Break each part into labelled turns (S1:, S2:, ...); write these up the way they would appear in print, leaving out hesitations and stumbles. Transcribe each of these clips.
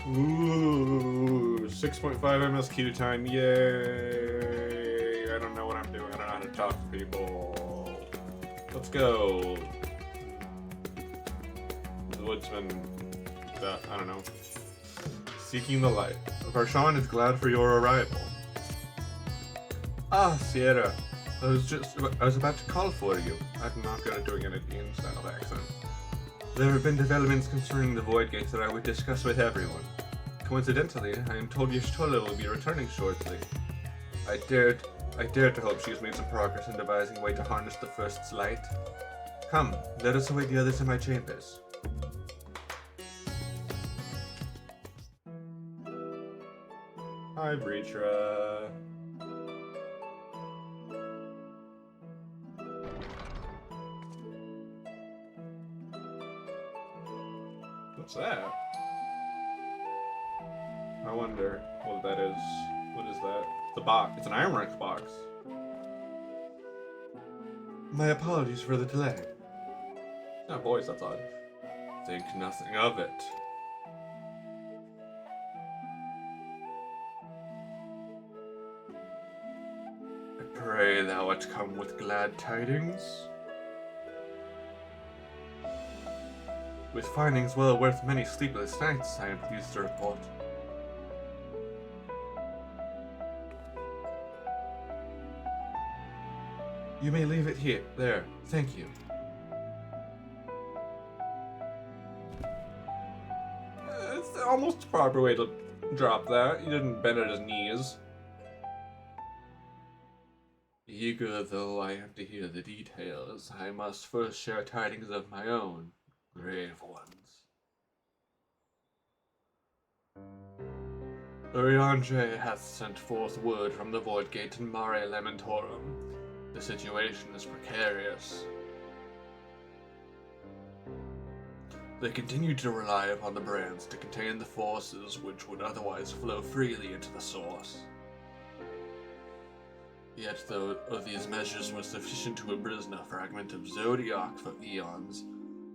S1: Ooh, 6.5 MSQ time, yay! I don't know what I'm doing, I don't know how to talk to people. Let's go. The woodsman, I don't know. Seeking the light. Varshawn is glad for your arrival. Ah, Sierra. I was about to call for you. I'm not good at doing an Indian style accent. There have been developments concerning the Void Gates that I would discuss with everyone. Coincidentally, I am told Y'shtola will be returning shortly. I dared to hope she has made some progress in devising a way to harness the First's light. Come, let us await the others in my chambers. Hi, Breacher. What's that? I wonder what that is. What is that? The box. It's an Ironworks box. My apologies for the delay. Oh, boys, that's odd. Think nothing of it. I pray thou art come with glad tidings. With findings well worth many sleepless nights, I am pleased to report. You may leave it here. There. Thank you. It's almost the proper way to drop that. You didn't bend at his knees. Eager though I am to hear the details, I must first share tidings of my own. Grave ones. Uriandre hath sent forth word from the Void Gate in Mare Lamentorum. The situation is precarious. They continue to rely upon the brands to contain the forces which would otherwise flow freely into the source. Yet though these measures were sufficient to imprison a fragment of Zodiac for eons,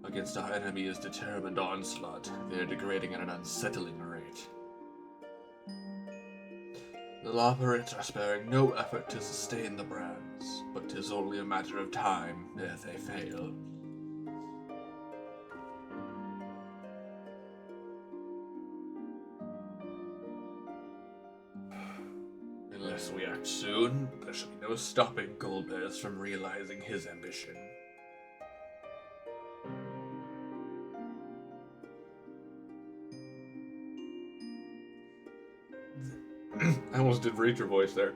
S1: against our enemy's determined onslaught, they are degrading at an unsettling rate. The Loperites are sparing no effort to sustain the brands, but 'tis only a matter of time ere they fail. Unless we act soon, there shall be no stopping Goldbears from realizing his ambition. I almost did read your voice there.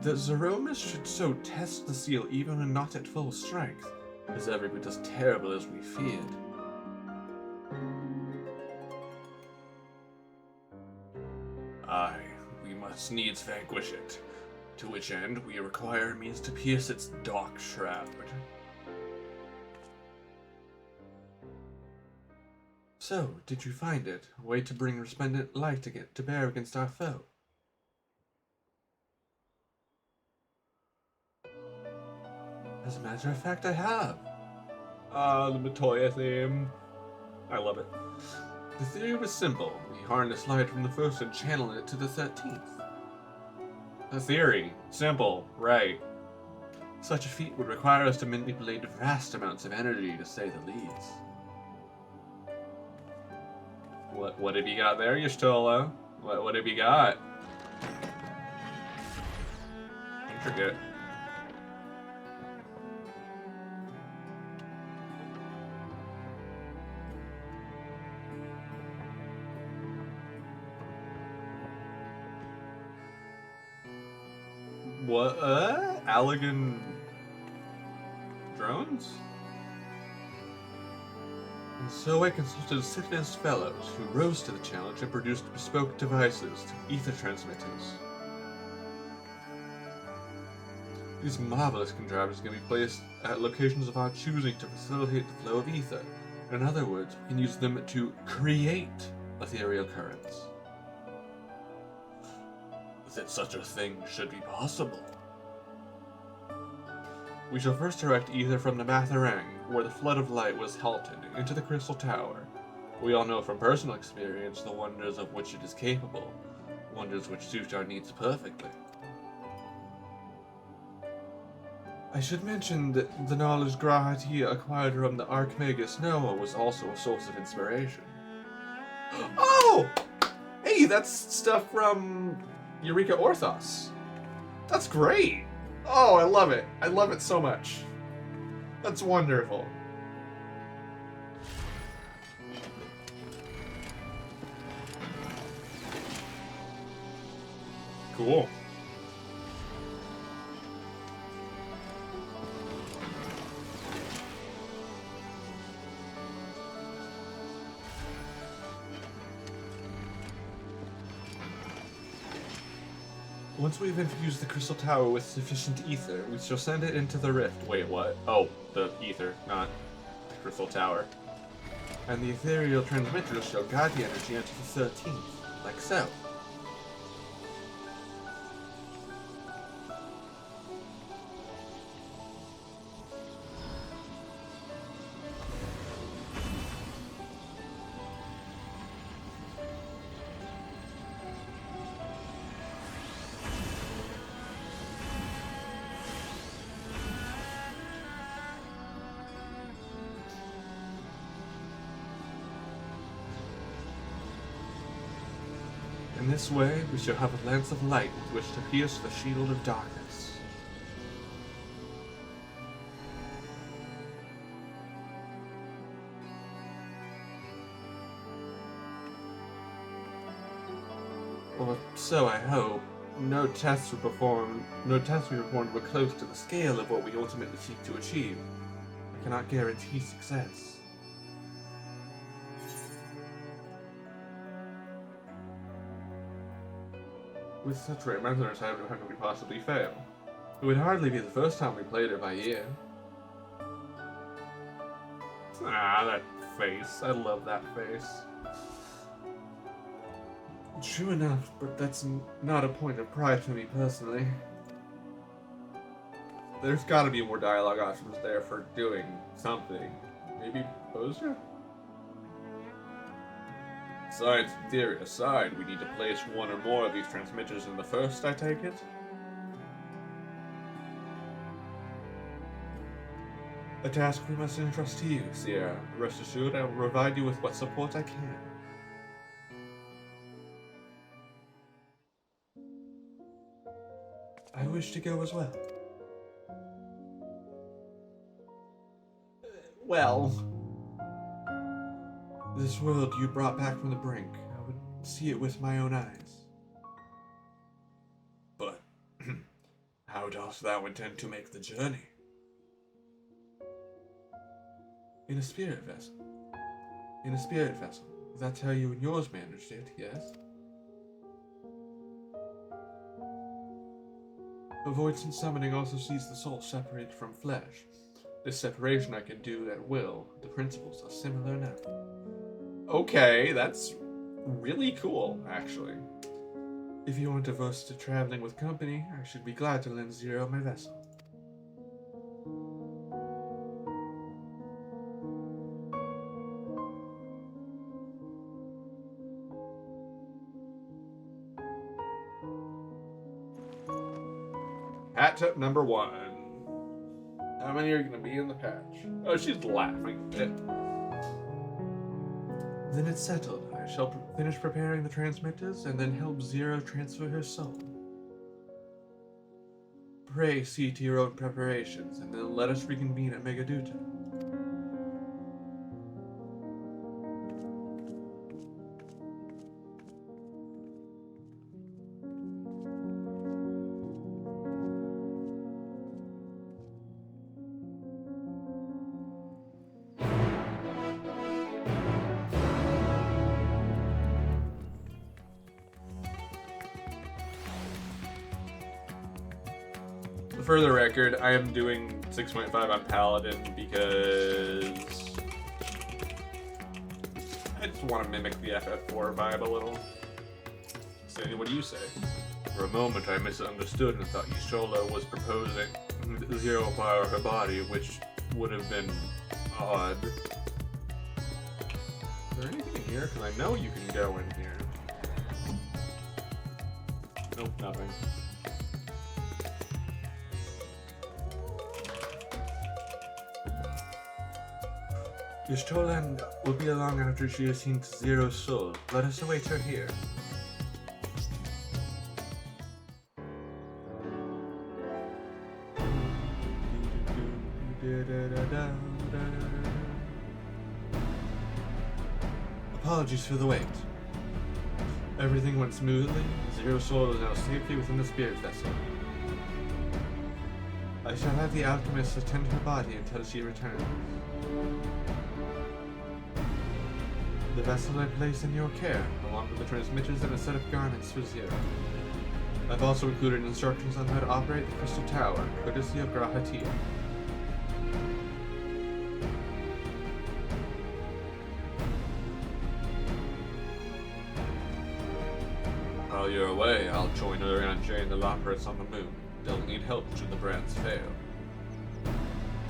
S1: The Zeromus should so test the seal even when not at full strength. Is every bit as terrible as we feared. Aye, we must needs vanquish it. To which end we require means to pierce its dark shroud. So, did you find it? A way to bring resplendent light to bear against our foe? As a matter of fact, I have. Ah, the Matoya theme. I love it. The theory was simple. We harness light from the first and channel it to the 13th. The theory. Simple. Right. Such a feat would require us to manipulate vast amounts of energy, to say the least. What have you got there, Y'shtola? What have you got? Intricate. What? Allegan drones? And so I consulted Sithness fellows who rose to the challenge and produced bespoke devices, ether transmitters. These marvelous contrivances can be placed at locations of our choosing to facilitate the flow of ether. In other words, we can use them to create ethereal currents. That such a thing should be possible. We shall first direct ether from the Matharang, where the flood of light was halted, into the Crystal Tower. We all know from personal experience the wonders of which it is capable, wonders which suit our needs perfectly. I should mention that the knowledge Grahati acquired from the Archmagus Noah was also a source of inspiration. Oh! Hey, that's stuff from Eureka Orthos. That's great! Oh, I love it. I love it so much. That's wonderful. Cool. Once we've infused the crystal tower with sufficient ether, we shall send it into the rift. Wait, what? Oh, the ether, not the crystal tower. And the ethereal transmitters shall guide the energy into the 13th, like so. In this way, we shall have a lance of light with which to pierce the shield of darkness. Or so I hope. No tests we performed were close to the scale of what we ultimately seek to achieve. I cannot guarantee success. With such great mentors, how could we possibly fail? It would hardly be the first time we played it by ear. Ah, that face. I love that face. True enough, but that's not a point of pride for me personally. There's gotta be more dialogue options there for doing something. Maybe Bozer? Science theory aside, we need to place one or more of these transmitters in the first, I take it? A task we must entrust to you, Sierra. Rest assured, I will provide you with what support I can. I wish to go as well. Well... This world you brought back from the brink, I would see it with my own eyes. But, how dost thou intend to make the journey? In a spirit vessel. In a spirit vessel. That's how you and yours managed it, yes? Avoidance summoning also sees the soul separated from flesh. This separation I can do at will. The principles are similar enough. Okay, that's really cool, actually. If you aren't averse to traveling with company, I should be glad to lend Zero my vessel. Hat tip number 1. How many are going to be in the patch? Oh, she's laughing. Then it's settled. I shall finish preparing the transmitters and then help Zero transfer her soul. Pray see to your own preparations and then let us reconvene at Megaduta. For the record, I am doing 6.5 on Paladin because I just want to mimic the FF4 vibe a little. Sandy, what do you say? For a moment, I misunderstood and thought Yishola was proposing Zero power her body, which would have been odd. Is there anything here? Because I know you can go in here. Nope, nothing. Your Stolen will be along after she has seen Zero's soul. Let us await her here. Apologies for the wait. Everything went smoothly. Zero's soul is now safely within the spirit vessel. I shall have the alchemist attend her body until she returns. The vessel I place in your care, along with the transmitters and a set of garments for Zero. I've also included instructions on how to operate the Crystal Tower, courtesy of Grahatia. While you're away, I'll join Orianjay and the Lopperates on the moon. They'll need help should the brands fail.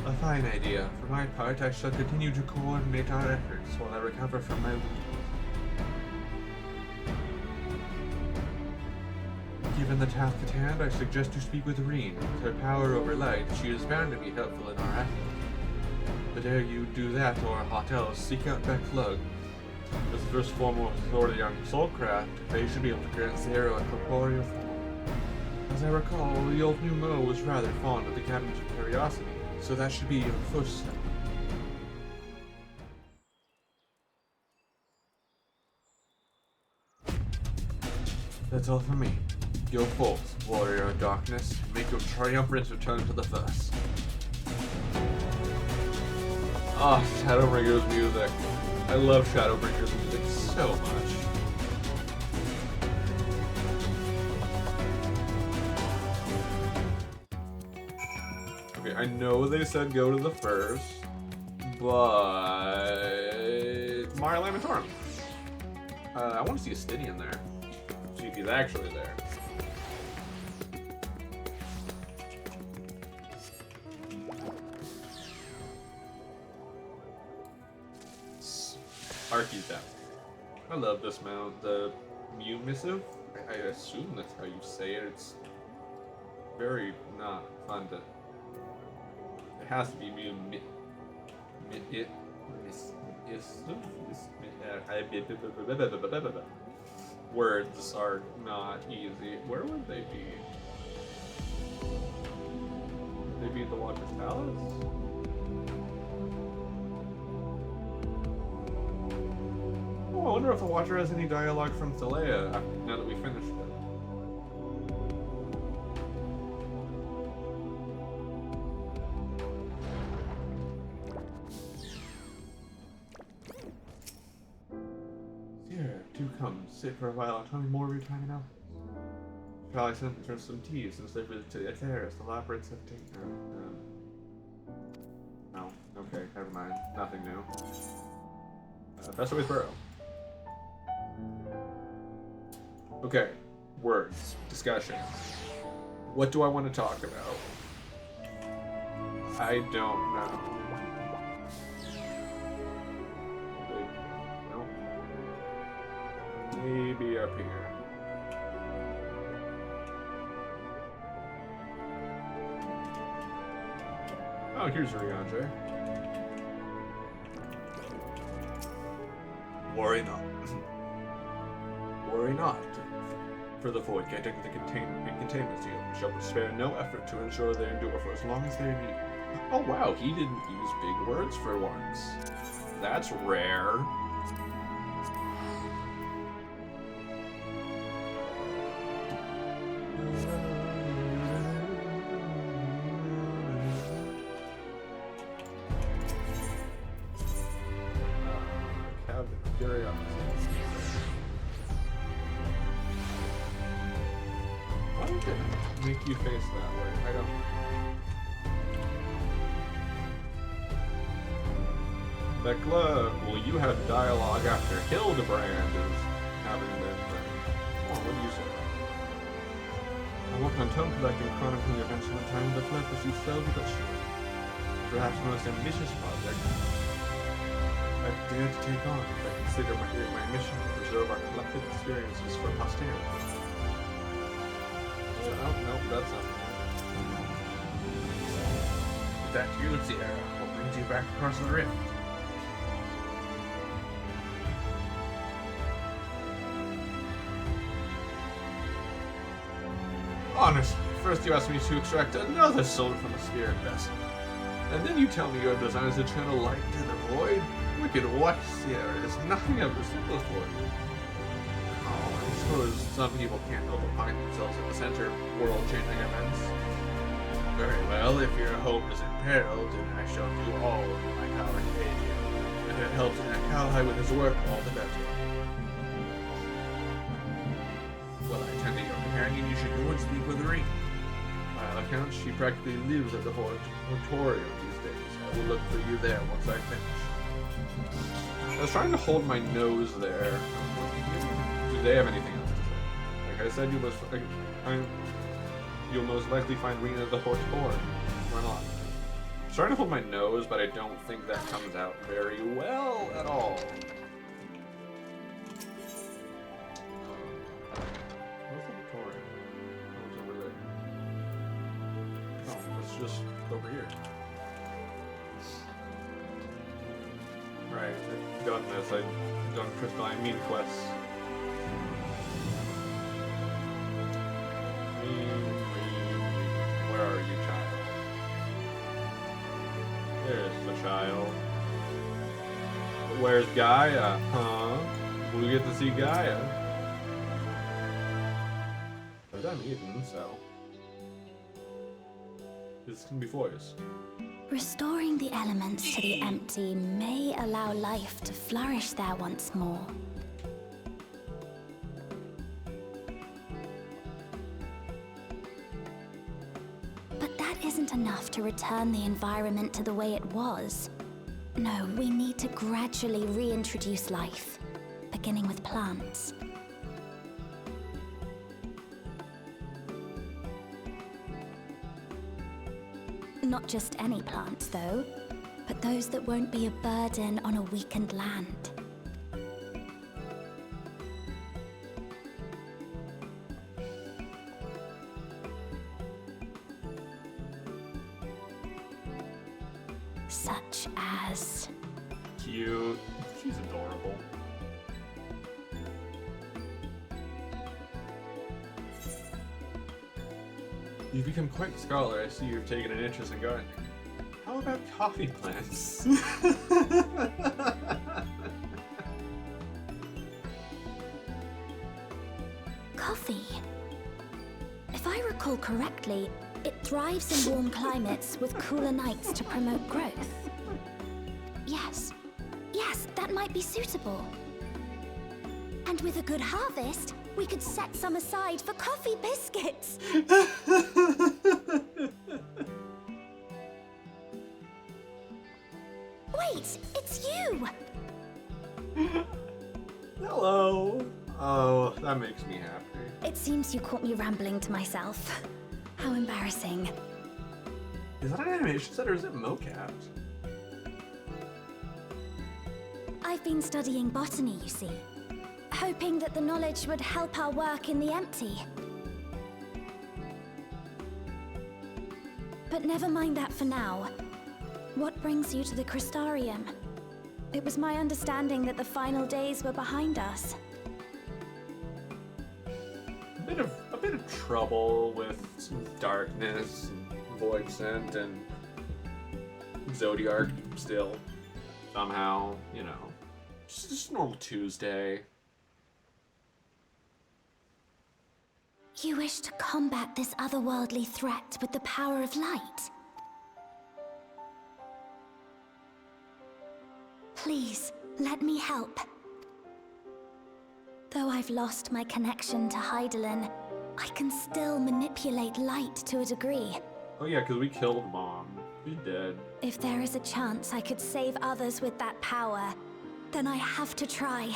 S1: A fine idea. For my part, I shall continue to coordinate our efforts while I recover from my wound. Given the task at hand, I suggest you speak with Reen. With her power over light, she is bound to be helpful in our effort. But ere you do that or aught else, seek out Becklug. As the first form of authority on Soulcraft, they should be able to grant Zero a corporeal form. As I recall, the old new Mo was rather fond of the Cabinet of Curiosity, so that should be your first step. That's all from me. Go forth, warrior of darkness, and make your triumphant return to the first. Ah, Shadowbringer's music. I love Shadowbringer's music so much. Okay, I know they said go to the first, but Mara Lamatorum. I want to see a Stydian there. See if he's actually there. Architect. I love this mount. The Mew Missive. I assume that's how you say it. It's very not fun to. It has to be Mew. Words are not easy. Where would they be? Would they be at the Watcher's Palace? Oh, I wonder if the Watcher has any dialogue from Thalea now that we finished it. Here, do come, sit for a while and tell me more of your time in Alphys. Shall I send her some tea since they visit to the affairs the Lopperates have taken her? No. Okay, never mind. Nothing new. Festaway's Burrow. Okay, words, discussion. What do I want to talk about? I don't know. Nope. Maybe up here. Oh, here's Orianjay. Worry not. Worry not. For the Void getting the containment seal, we shall spare no effort to ensure they endure for as long as they need. Oh wow, he didn't use big words for once. That's rare. Why did it make you face that way? I don't. Becla, well, you had dialogue after Hildebrand is having been. Come on, what do you say? I worked on tone collecting, chronicling events from the time of the flood, pursued slowly but surely. Perhaps the most ambitious project. I dared to take on, I consider my mission to preserve our collective experiences for posterity. Oh, no, that's not. Is that you, Sierra? What brings you back across the rift? Honestly, first you asked me to extract another soul from a spirit vessel. And then you tell me your design is to channel light to the void? Wicked what, Sierra? Is nothing ever simple for you. Oh, I suppose some people can't help but find themselves at the center of world-changing events. Very well, if your hope is imperiled, then I shall do all in my power to aid you. If it helps an ally with his work, all the better. Well, I tend to your companion, you should go and speak with Ring. By all accounts, she practically lives at the Hortorium these days. I will look for you there once I finish. I was trying to hold my nose there. Do they have anything else to say? Like I said, you'll most likely find Rena at the Hortorium. Run on. I was trying to hold my nose, but I don't think that comes out very well at all. Just over here. Right, I've done this. I've done crystalline mean quests. Where are you, child? There's the child. Where's Gaia? Huh? We get to see Gaia. I've done eating, so. This can be voiced.
S2: Restoring the elements to the empty may allow life to flourish there once more. But that isn't enough to return the environment to the way it was. No, we need to gradually reintroduce life, beginning with plants. Not just any plants, though, but those that won't be a burden on a weakened land. Such as...
S1: Cute. She's adorable. You've become quite the scholar. I see you've taken an interest in gardening. How about coffee plants?
S2: Coffee. If I recall correctly, it thrives in warm climates with cooler nights to promote growth. Yes, that might be suitable. And with a good harvest, we could set some aside for coffee biscuits. Wait, it's you!
S1: Hello. Oh, that makes me happy.
S2: It seems you caught me rambling to myself. How embarrassing.
S1: Is that an animation set or is it mocap?
S2: I've been studying botany, you see. Hoping that the knowledge would help our work in the empty. But never mind that for now. What brings you to the Crystarium? It was my understanding that the final days were behind us.
S1: A bit of trouble with some darkness, and void scent, and Zodiac still. Somehow, you know. Just a normal Tuesday.
S2: You wish to combat this otherworldly threat with the power of light? Please, let me help. Though I've lost my connection to Hydaelyn, I can still manipulate light to a degree.
S1: Oh yeah, because we killed Mom. She's dead.
S2: If there is a chance I could save others with that power, then I have to try.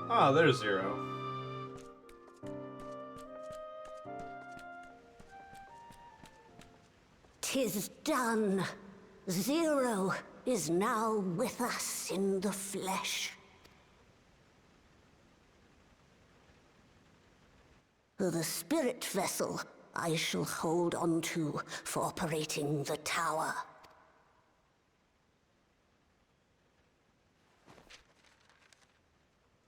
S1: Ah, there's Zero.
S3: 'Tis done. Zero is now with us in the flesh. The spirit vessel I shall hold on to for operating the tower.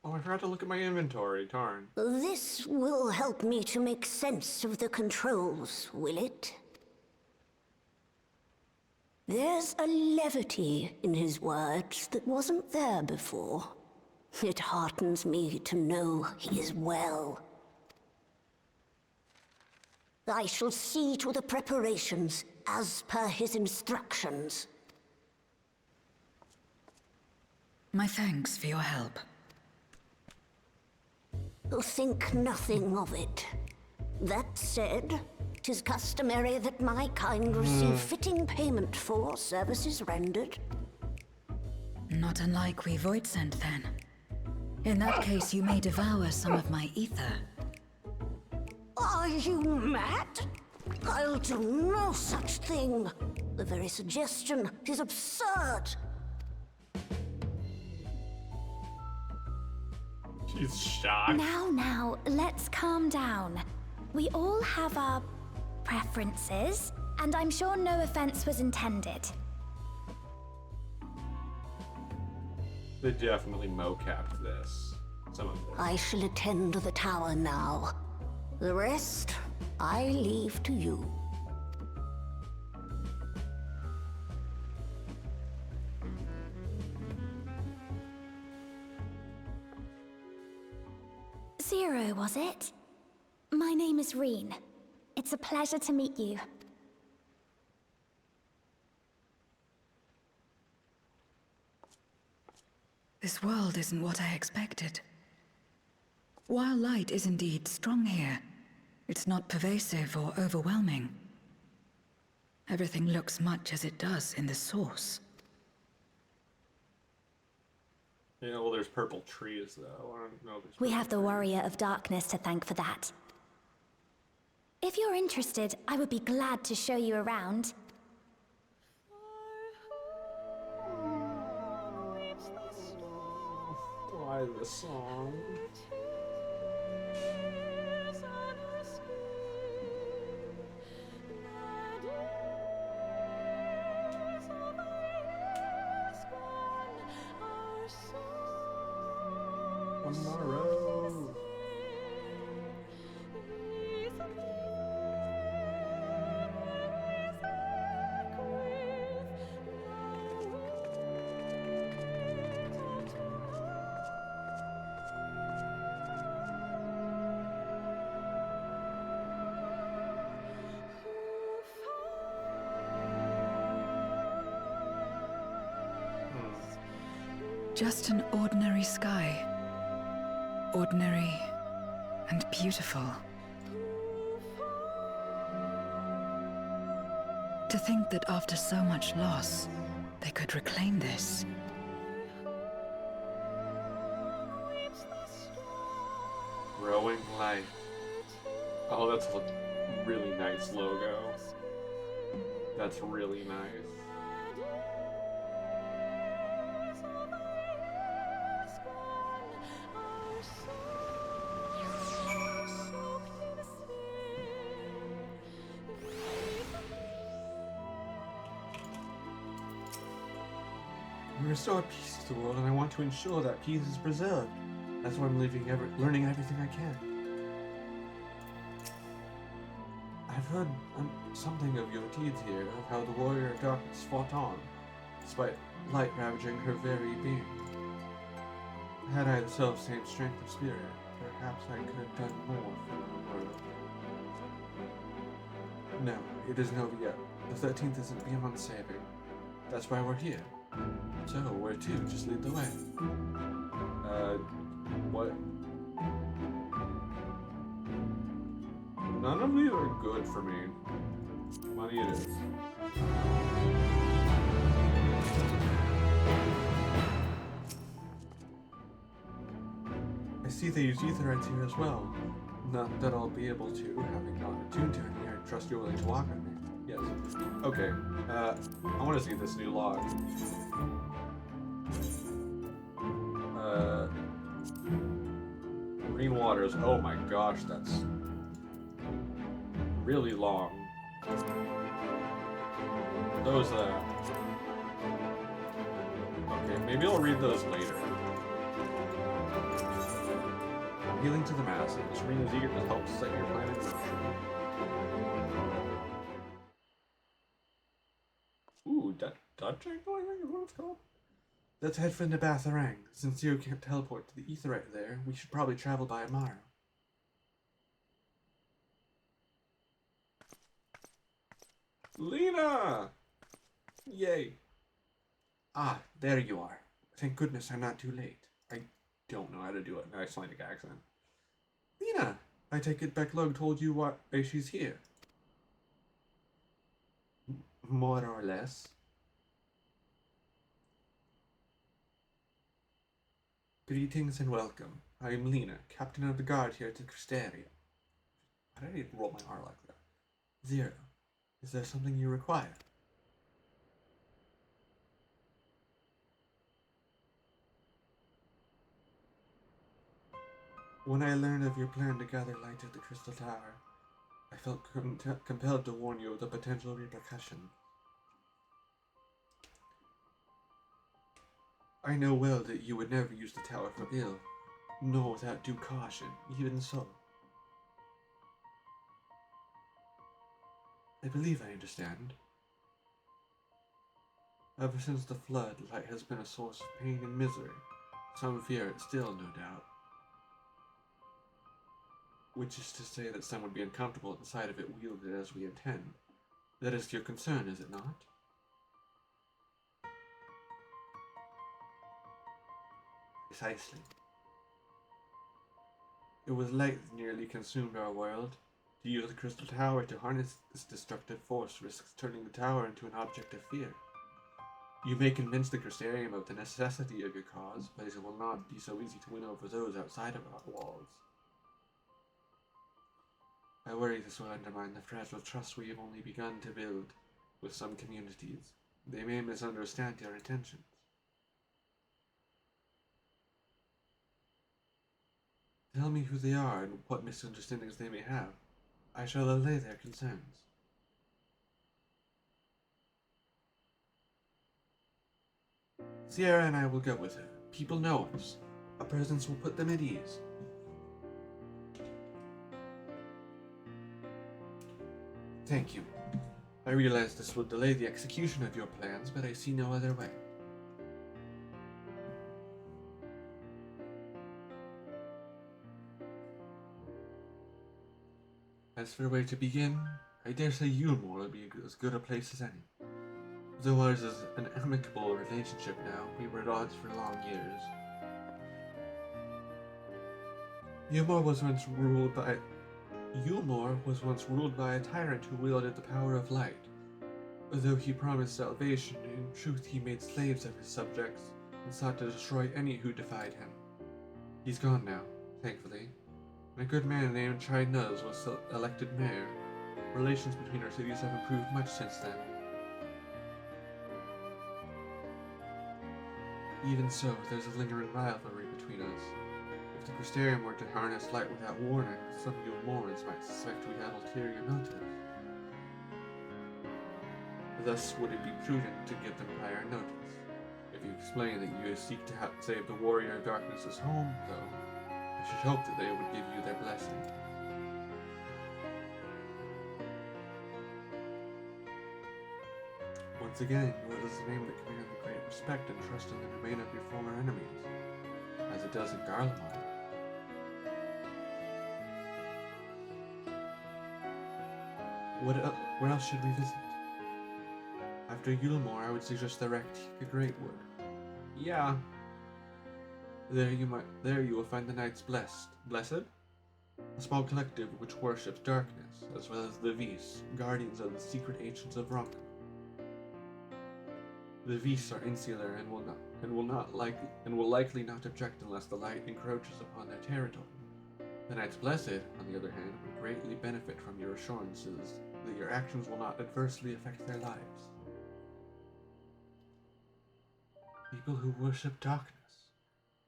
S1: Oh, I forgot to look at my inventory, darn.
S3: This will help me to make sense of the controls, will it? There's a levity in his words that wasn't there before. It heartens me to know he is well. I shall see to the preparations as per his instructions.
S4: My thanks for your help.
S3: Think nothing of it. That said, 'tis customary that my kind receive fitting payment for services rendered.
S4: Not unlike we void sent then. In that case, you may devour some of my ether.
S3: Are you mad? I'll do no such thing. The very suggestion is absurd.
S1: She's shocked.
S2: Now, let's calm down. We all have our preferences, and I'm sure no offense was intended.
S1: They definitely mocapped this. Some of this.
S3: I shall attend to the tower now. The rest, I leave to you.
S2: Zero, was it? My name is Reen. It's a pleasure to meet you.
S4: This world isn't what I expected. While light is indeed strong here, it's not pervasive or overwhelming. Everything looks much as it does in the source.
S1: Yeah, well, there's purple trees, though. I don't know if there's
S2: We
S1: purple
S2: have the
S1: trees.
S2: Warrior of Darkness to thank for that. If you're interested, I would be glad to show you around.
S1: Why the song? Tomorrow.
S4: Just an ordinary sky. Ordinary and beautiful. To think that after so much loss, they could reclaim this.
S1: Growing life. Oh, that's a really nice logo. That's really nice. We restore peace to the world, and I want to ensure that peace is preserved. That's why I'm learning everything I can. I've heard something of your deeds here, of how the Warrior of Darkness fought on, despite light ravaging her very being. Had I the self-same strength of spirit, perhaps I could have done more for the world. No, it isn't over yet. The 13th isn't beyond saving. That's why we're here. So, where to? Just lead the way. What? None of these are good for me. Money it is. I see they use Aetherites here as well. Not that I'll be able to, having not attuned to any. I trust you're willing to walk with me. Yes. Okay. I want to see this new log. Green waters. Oh my gosh, that's really long. Those, okay, maybe I'll read those later. Appealing to the masses, Serene is eager to help set your planet in motion. Ooh, Dutch angle, I think is what it's called. Let's head for Nabatharang. Since you can't teleport to the Aetheryte there, we should probably travel by Amaro. Lena! Yay. Ah, there you are. Thank goodness I'm not too late. I don't know how to do it in an Icelandic accent. Lena! I take it Becklug told you why she's here. More or less. Greetings and welcome. I am Lena, captain of the guard here at the Cristeria. Why did I roll my R like that? Zero. Is there something you require? When I learned of your plan to gather light at the Crystal Tower, I felt compelled to warn you of the potential repercussions. I know well that you would never use the tower for ill, nor without due caution, even so. I believe I understand. Ever since the flood, light has been a source of pain and misery. Some fear it still, no doubt. Which is to say that some would be uncomfortable at the sight of it wielded as we intend. That is your concern, is it not? Precisely. It was light that nearly consumed our world. To use the Crystal Tower to harness this destructive force risks turning the tower into an object of fear. You may convince the Crystarium of the necessity of your cause, but it will not be so easy to win over those outside of our walls. I worry this will undermine the fragile trust we have only begun to build with some communities. They may misunderstand your intentions. Tell me who they are and what misunderstandings they may have. I shall allay their concerns. Sierra and I will go with her. People know us. A presence will put them at ease. Thank you. I realize this will delay the execution of your plans, but I see no other way. As for where to begin, I dare say Yulmore will be as good a place as any. Though ours is an amicable relationship now, we were at odds for long years. Yulmore was once ruled by a tyrant who wielded the power of light. Though he promised salvation, in truth he made slaves of his subjects and sought to destroy any who defied him. He's gone now, thankfully, and a good man named Chai Nuz was elected mayor. Relations between our cities have improved much since then. Even so, there's a lingering rivalry between us. If the Crystarium were to harness light without warning, some Yulmorans might suspect we had ulterior motives. Thus, would it be prudent to give them prior notice? If you explain that you seek to save the Warrior of Darkness's home, though, I should hope that they would give you their blessing. Once again, yours is a name that commands great respect and trust in the domain of your former enemies, as it does in Garlemald. Where else should we visit? After Yulmore, I would suggest the Raktika Greatwood. Yeah. There you will find the Knights Blessed? A small collective which worships darkness, as well as the Vis, guardians of the secret ancients of Ronka. The Vis are insular and will likely not object unless the light encroaches upon their territory. The Knights Blessed, on the other hand, would greatly benefit from your assurances that your actions will not adversely affect their lives. People who worship darkness,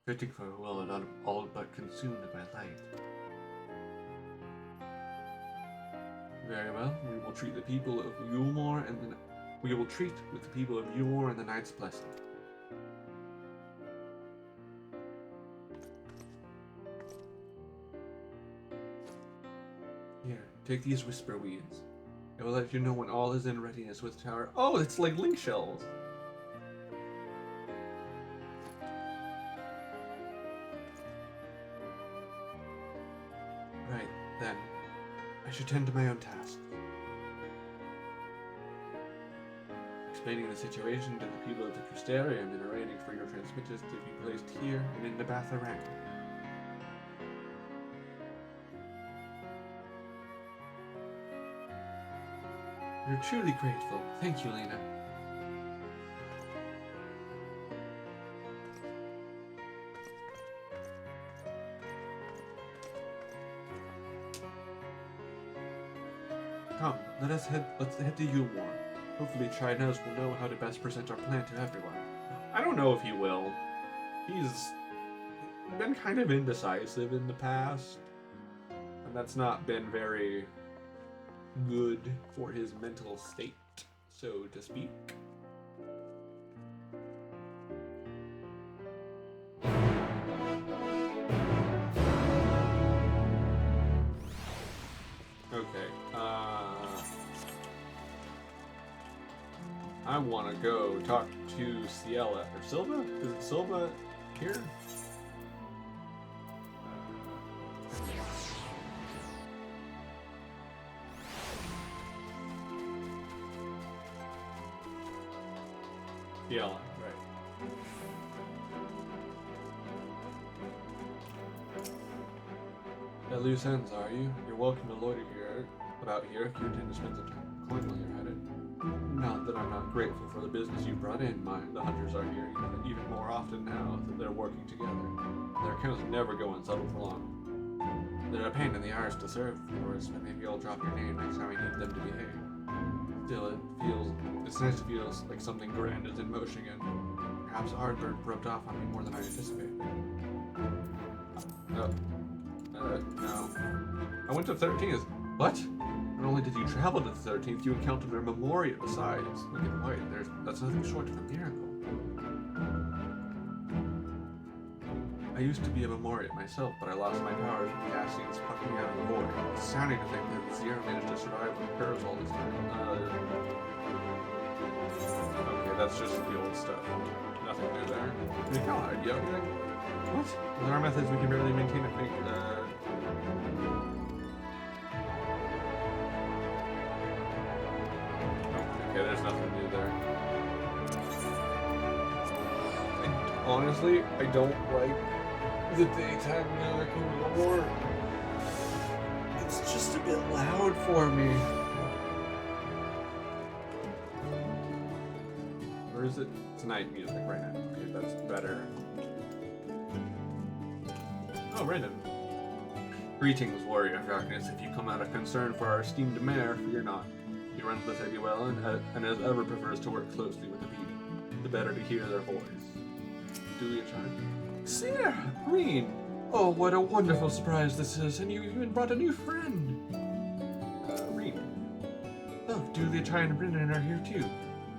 S1: fitting for a world all but consumed by light. Very well, we will treat the people of Yulmore and we will treat with the people of Yulmore and the Knight's Blessing. Here, take these whisper weeds. It will let you know when all is in readiness with tower. Oh, it's like link shells. Right, then. I should tend to my own tasks. Explaining the situation to the people of the Crystarium and arranging for your transmitters to be placed here and in the Batharang. We're truly grateful. Thank you, Lena. Come, let's head to Yulmore. Hopefully Trinez will know how to best present our plan to everyone. I don't know if he will. He's been kind of indecisive in the past, and that's not been very good for his mental state, so to speak. Okay, I want to go talk to Ciela, or Silva? Is it Silva here? Ciela, right. At loose ends, are you? You're welcome to loiter about here if you intend to spend some time coin while you're at it. Not that I'm not grateful for the business you brought in, the hunters are here even more often now that they're working together. Their accounts never go unsettled for long. They're a pain in the arse to serve, of course, but maybe I'll drop your name next time I need them to behave. Still, it's nice to feel like something grand is in motion again. Perhaps heartburn rubbed off on me more than I anticipated. No. I went to 13th. What? Not only did you travel to the 13th, you encountered a memorial besides. Look at White, that's nothing short of a miracle. I used to be a memorial myself, but I lost my powers when Cassian's plucked me out of the void. It's sounding to think that Zero managed to survive with curves all this time. Okay, that's just the old stuff. Nothing new there. Hey, how hard you everything? What? With our methods, we can barely maintain a fake, Okay, there's nothing new there. Honestly, I don't like the daytime music anymore. It's just a bit loud for me. Or is it? It's night music right now. Okay, that's better. Oh, random. Greetings, warrior of darkness. If you come out of concern for our esteemed mayor, fear not. He runs the city well and as ever prefers to work closely with the people. The better to hear their voice. Duly charmed. Sarah! Green! Oh, what a wonderful surprise this is, and you even brought a new friend! Green. Oh, Duly and Brendan are here too.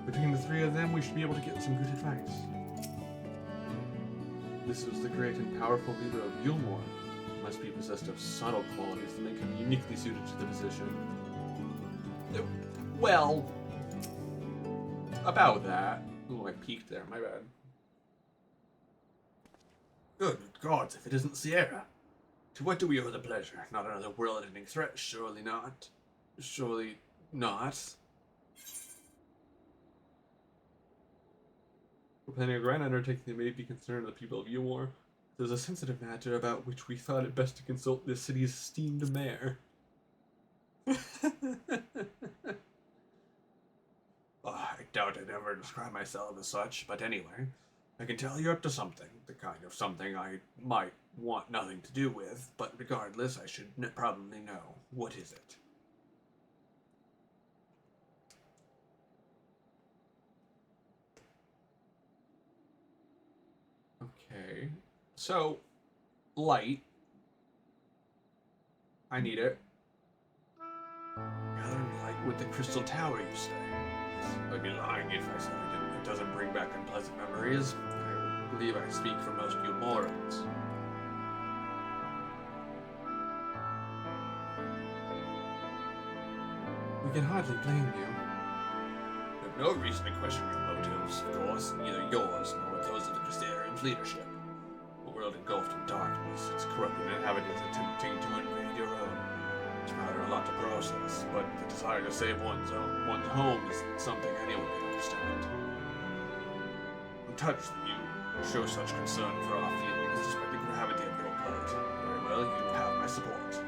S1: Between the three of them, we should be able to get some good advice. This was the great and powerful leader of Yulmore. He must be possessed of subtle qualities that make him uniquely suited to the position. Well, about that. Ooh, I peeked there, my bad. Good gods, if it isn't Sierra. To what do we owe the pleasure? Not another world-ending threat, surely not. Surely not. We're planning a grand undertaking that may be concerned the people of Yulmore. There's a sensitive matter about which we thought it best to consult this city's esteemed mayor. I doubt I'd ever describe myself as such, but anyway, I can tell you're up to something, the kind of something I might want nothing to do with, but regardless, I should probably know. What is it? Okay. So, light. I need it. Gathering light with the crystal tower, you say? I'd be lying if I said it doesn't bring back unpleasant memories. I believe I speak for most you morons. We can hardly blame you. We have no reason to question your motives, of course, neither yours nor those of the Crystarium's leadership. A world engulfed in darkness, its corrupted inhabitants attempting to invade your own. It's rather a lot to process, but the desire to save one's home is something anyone can understand. I'm touched that you show such concern for our feelings despite the gravity of your plight. Very well, you have my support.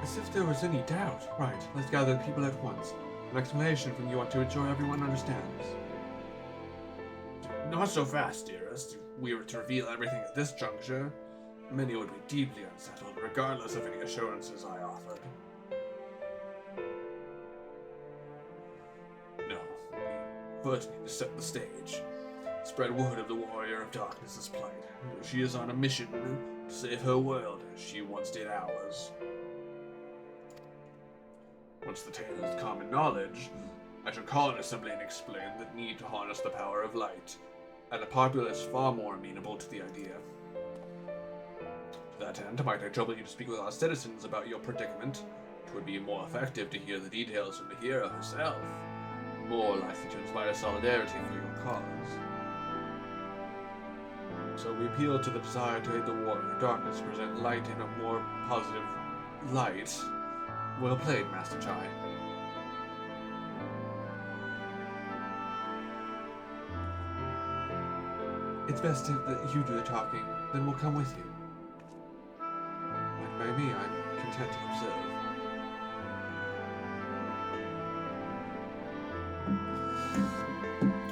S1: As if there was any doubt. Right, let's gather the people at once. An explanation from you ought to ensure everyone understands. Not so fast, dearest. If we were to reveal everything at this juncture, many would be deeply unsettled, regardless of any assurances I offered. No, we first need to set the stage. Spread word of the Warrior of Darkness's plight. She is on a mission to save her world, as she once did ours. Once the tale is common knowledge, I shall call an assembly and explain the need to harness the power of light, and a populace far more amenable to the idea. To that end, might I trouble you to speak with our citizens about your predicament? It would be more effective to hear the details from the hero herself, more likely to inspire solidarity for your cause. So we appeal to the desire to aid the Warrior of Darkness to present light in a more positive light. Well played, Master Chai. It's best that you do the talking, then we'll come with you. Like by me, I'm content to observe.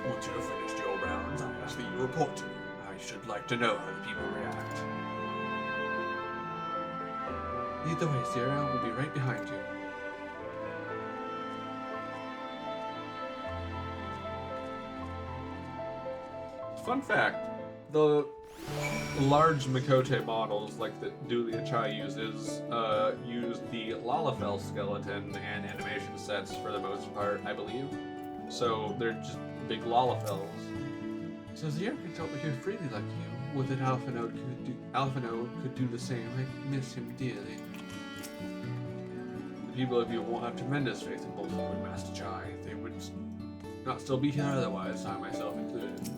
S1: Once you have finished your rounds, I ask that you report to me. I should like to know how the people react. Lead the way, Sierra. We'll be right behind you. Fun fact, the large Mikote models, like that Dulia Chai uses, use the Lalafell skeleton and animation sets for the most part, I believe. So they're just big Lalafells. So Sierra can talk here freely like you. Would that Alphinaud could do the same. I miss him dearly. The people of you won't have tremendous faith in both of you and Master Chai. They would not still be here otherwise, I myself included.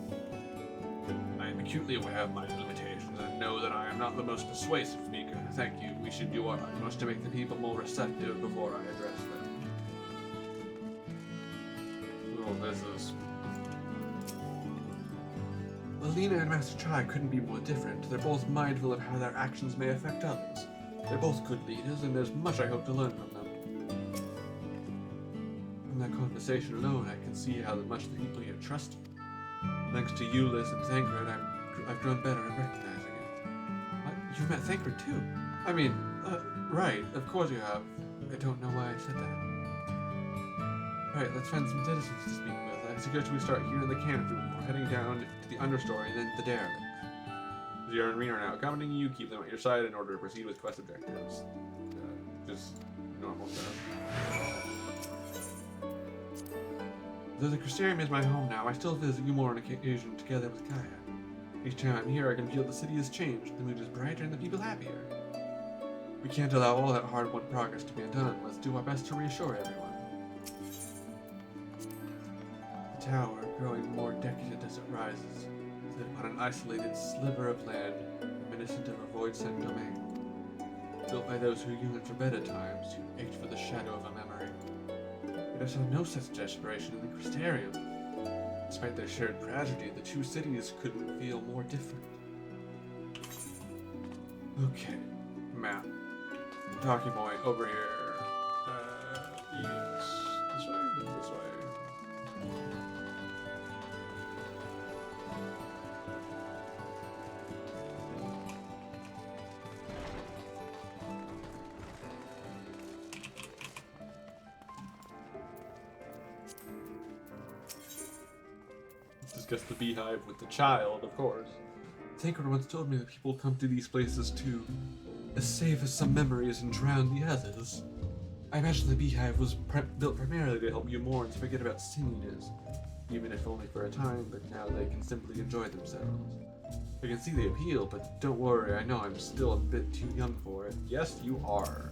S1: I am acutely aware of my limitations and know that I am not the most persuasive speaker. Thank you. We should do our utmost to make the people more receptive before I address them. Oh, this is... Alina and Master Chai couldn't be more different. They're both mindful of how their actions may affect others. They're both good leaders, and there's much I hope to learn from them. From that conversation alone, I can see how much the people here trust you. Thanks to Euless and Thancred, I've grown better at recognizing it. What? You've met Thancred too? I mean, right, of course you have. I don't know why I said that. Right, let's find some citizens to speak with. I suggest we start here in the canopy before heading down to the understory and then the derelict. Zira and Rena are now accompanying you. Keep them at your side in order to proceed with quest objectives. Just normal stuff. Though the Crystarium is my home now, I still visit you more on occasion together with Gaia. Each time I'm here, I can feel the city has changed, the mood is brighter, and the people happier. We can't allow all that hard-won progress to be undone. Let's do our best to reassure everyone. The tower, growing more decadent as it rises, set upon an isolated sliver of land, reminiscent of a void-sent domain. Built by those who yearn for better times, who ached for the shadow of a memory. I saw no such desperation in the Crystarium. Despite their shared tragedy, the two cities couldn't feel more different. Okay, map. Talking point over here. Yes. This way? This way.
S5: discuss the beehive with the child, of course.
S1: Taker once told me that people come to these places to save some memories and drown the others. I imagine the beehive was built primarily to help you mourns forget about sin eaters, even if only for a time, but now they can simply enjoy themselves. I can see the appeal, but don't worry, I know I'm still a bit too young for it.
S5: Yes, you are.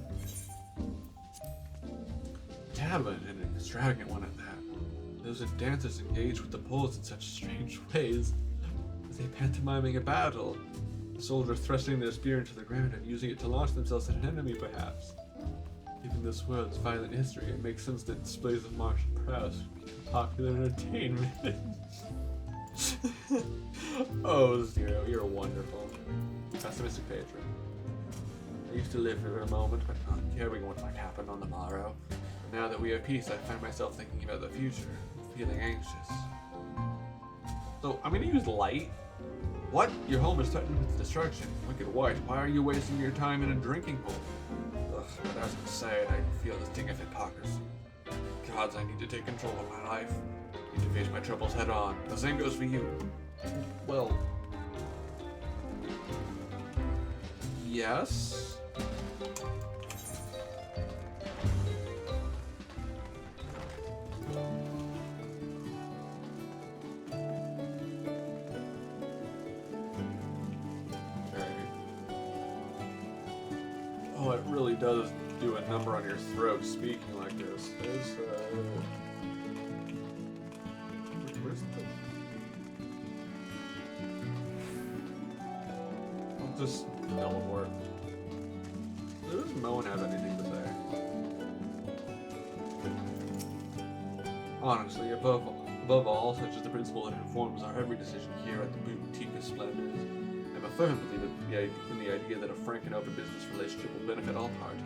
S1: Tavern, and an extravagant one at that. Those dancers engage with the poles in such strange ways. As they pantomiming a battle, the soldiers thrusting their spear into the ground and using it to launch themselves at an enemy, perhaps. Given this world's violent history, it makes sense that displays of martial prowess would become popular entertainment.
S5: Oh, Zero, you're wonderful.
S1: Pessimistic patron. I used to live for a moment, but not caring what might happen on the morrow. But now that we have peace, I find myself thinking about the future, feeling anxious.
S5: So, I'm gonna use light.
S1: What? Your home is threatened with destruction. Wicked White, why are you wasting your time in a drinking pool? Ugh, but as I said, I feel the sting of hypocrisy. Gods, I need to take control of my life. I need to face my troubles head on. The same goes for you.
S5: Well,
S1: Yes?
S5: okay. Oh, it really does do a number on your throat speaking like this. Where's the... I'll just teleport. Does Moen have anything to say?
S1: Honestly, above all, such is the principle that informs our every decision here at the Boutique of Splendors. I'm a firm believer in the idea that a frank and open business relationship will benefit all parties.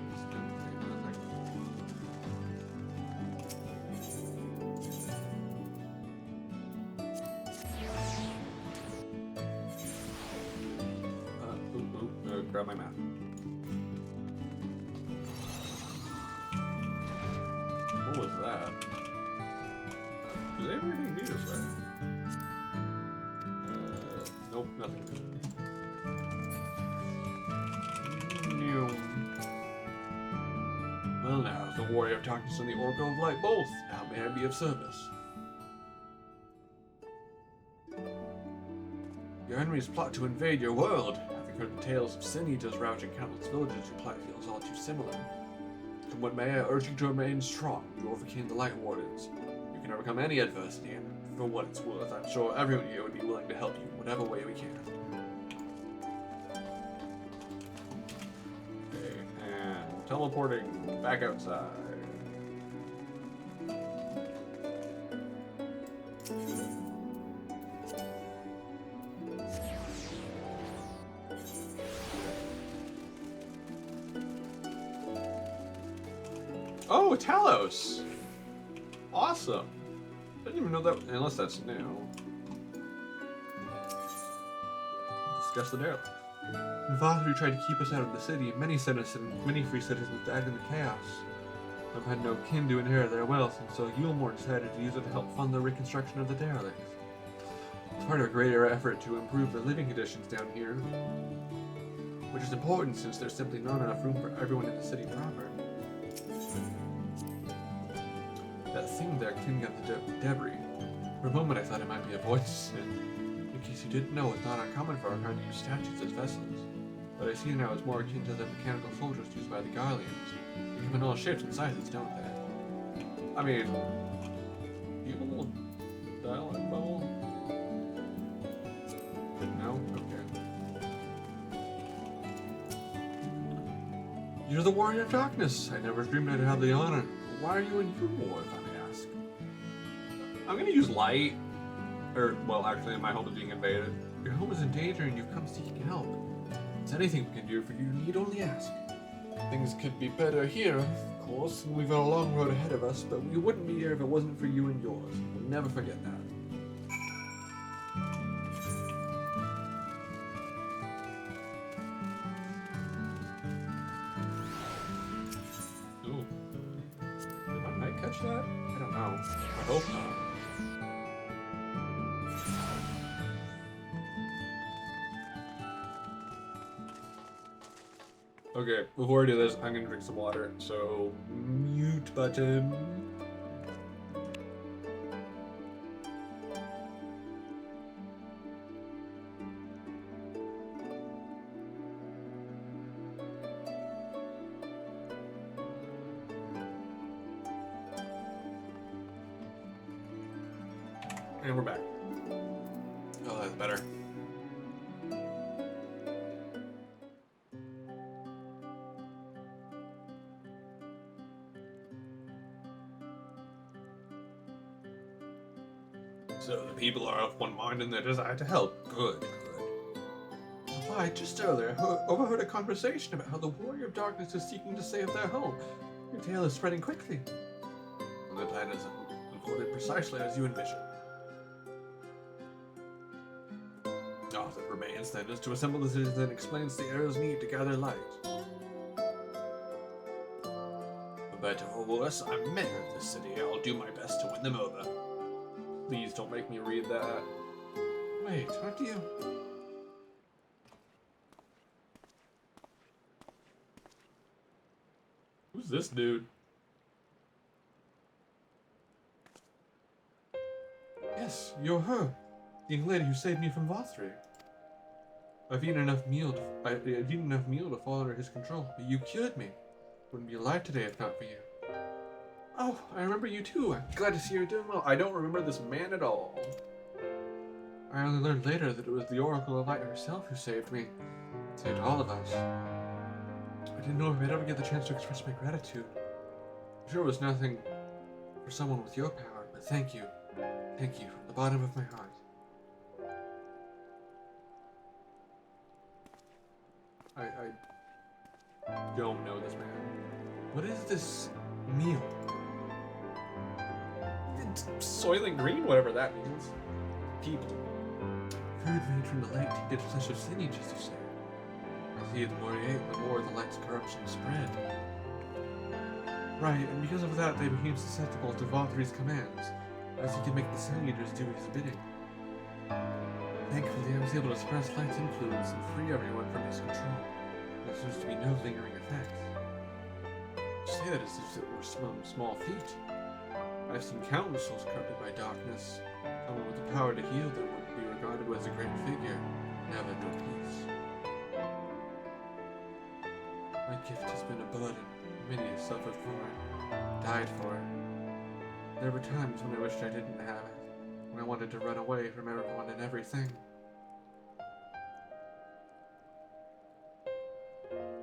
S5: Grab my map.
S1: What was that?
S5: Does everything be this way?
S1: Nope, nothing.
S5: No.
S1: Well now, the Warrior of Darkness and the Oracle of Light both. How may I be of service? Your enemies plot to invade your world. Having heard the tales of sin eaters ravaging countless villages, your plight feels all too similar. Come what may, I urge you to remain strong. You overcame the Light Wardens. You can overcome any adversity, and for what it's worth, I'm sure everyone here would be willing to help you in whatever way we can.
S5: Okay, and teleporting back outside. Oh, Talos! Awesome! I didn't even know that, unless that's new. Discuss the derelict.
S1: When Father tried to keep us out of the city, many free citizens died in the chaos. Some had no kin to inherit their wealth, and so Yulmore decided to use it to help fund the reconstruction of the derelicts. It's part of a greater effort to improve the living conditions down here, which is important since there's simply not enough room for everyone in the city proper. That thing there cleaning up the debris. For a moment I thought it might be a voice sin. In case you didn't know, it's not uncommon for our kind to use statues as vessels. But I see now it's more akin to the mechanical soldiers used by the Garleans. They come in all shapes and sizes, don't they?
S5: I mean, people dialogue bubble? No? Okay.
S1: You're the Warrior of Darkness. I never dreamed I'd have the honor. Why are you in Yulmore, if I may ask?
S5: I'm gonna use light. Or, well, actually, my home is being invaded.
S1: Your home is in danger and you've come seeking help. If there's anything we can do for you, you need only ask. Things could be better here, of course, and we've got a long road ahead of us, but we wouldn't be here if it wasn't for you and yours. We'll never forget that.
S5: Ooh. Did my knight catch that?
S1: I don't know.
S5: I hope not. Okay, before I do this, I'm gonna drink some water. So, mute button. And we're back. Oh, that's better. So the people are of one mind in their desire to help. Good, good. Why, just earlier, I overheard a conversation about how the Warrior of Darkness is seeking to save their home. Your tale is spreading quickly. And the plan is unfolded precisely as you envisioned. All that remains then is to assemble the citizens and explain Sierra's need to gather light. For better or worse, I'm mayor of this city. I'll do my best to win them over. Please don't make me read that. Wait, aren't you? Who's this dude? Yes, you're her. The young lady who saved me from Vothri. I've eaten enough meal to fall under his control, but you cured me. Wouldn't be alive today if not for you. Oh, I remember you too. I'm glad to see you're doing well. I don't remember this man at all. I only learned later that it was the Oracle of Light herself who saved me. Saved all of us. I didn't know if I'd ever get the chance to express my gratitude. I'm sure it was nothing for someone with your power, but thank you. Thank you from the bottom of my heart. I don't know this man. What is this meal? It's Soylent Green, whatever that means. People. Food made from the light tainted flesh of signage, as you say. I see the more you ate, the more the light's corruption spread. Right, and because of that, they became susceptible to Vothri's commands, as he could make the Signagers do his bidding. Thankfully, I was able to suppress Light's influence and free everyone from his control. There seems to be no lingering effects. You say that as if it were small feat. I've seen countless souls corrupted by darkness. Someone with the power to heal them would be regarded as a great figure, never no peace. My gift has been a burden. Many have suffered for it, died for it. There were times when I wished I didn't have it, when I wanted to run away from everyone and everything.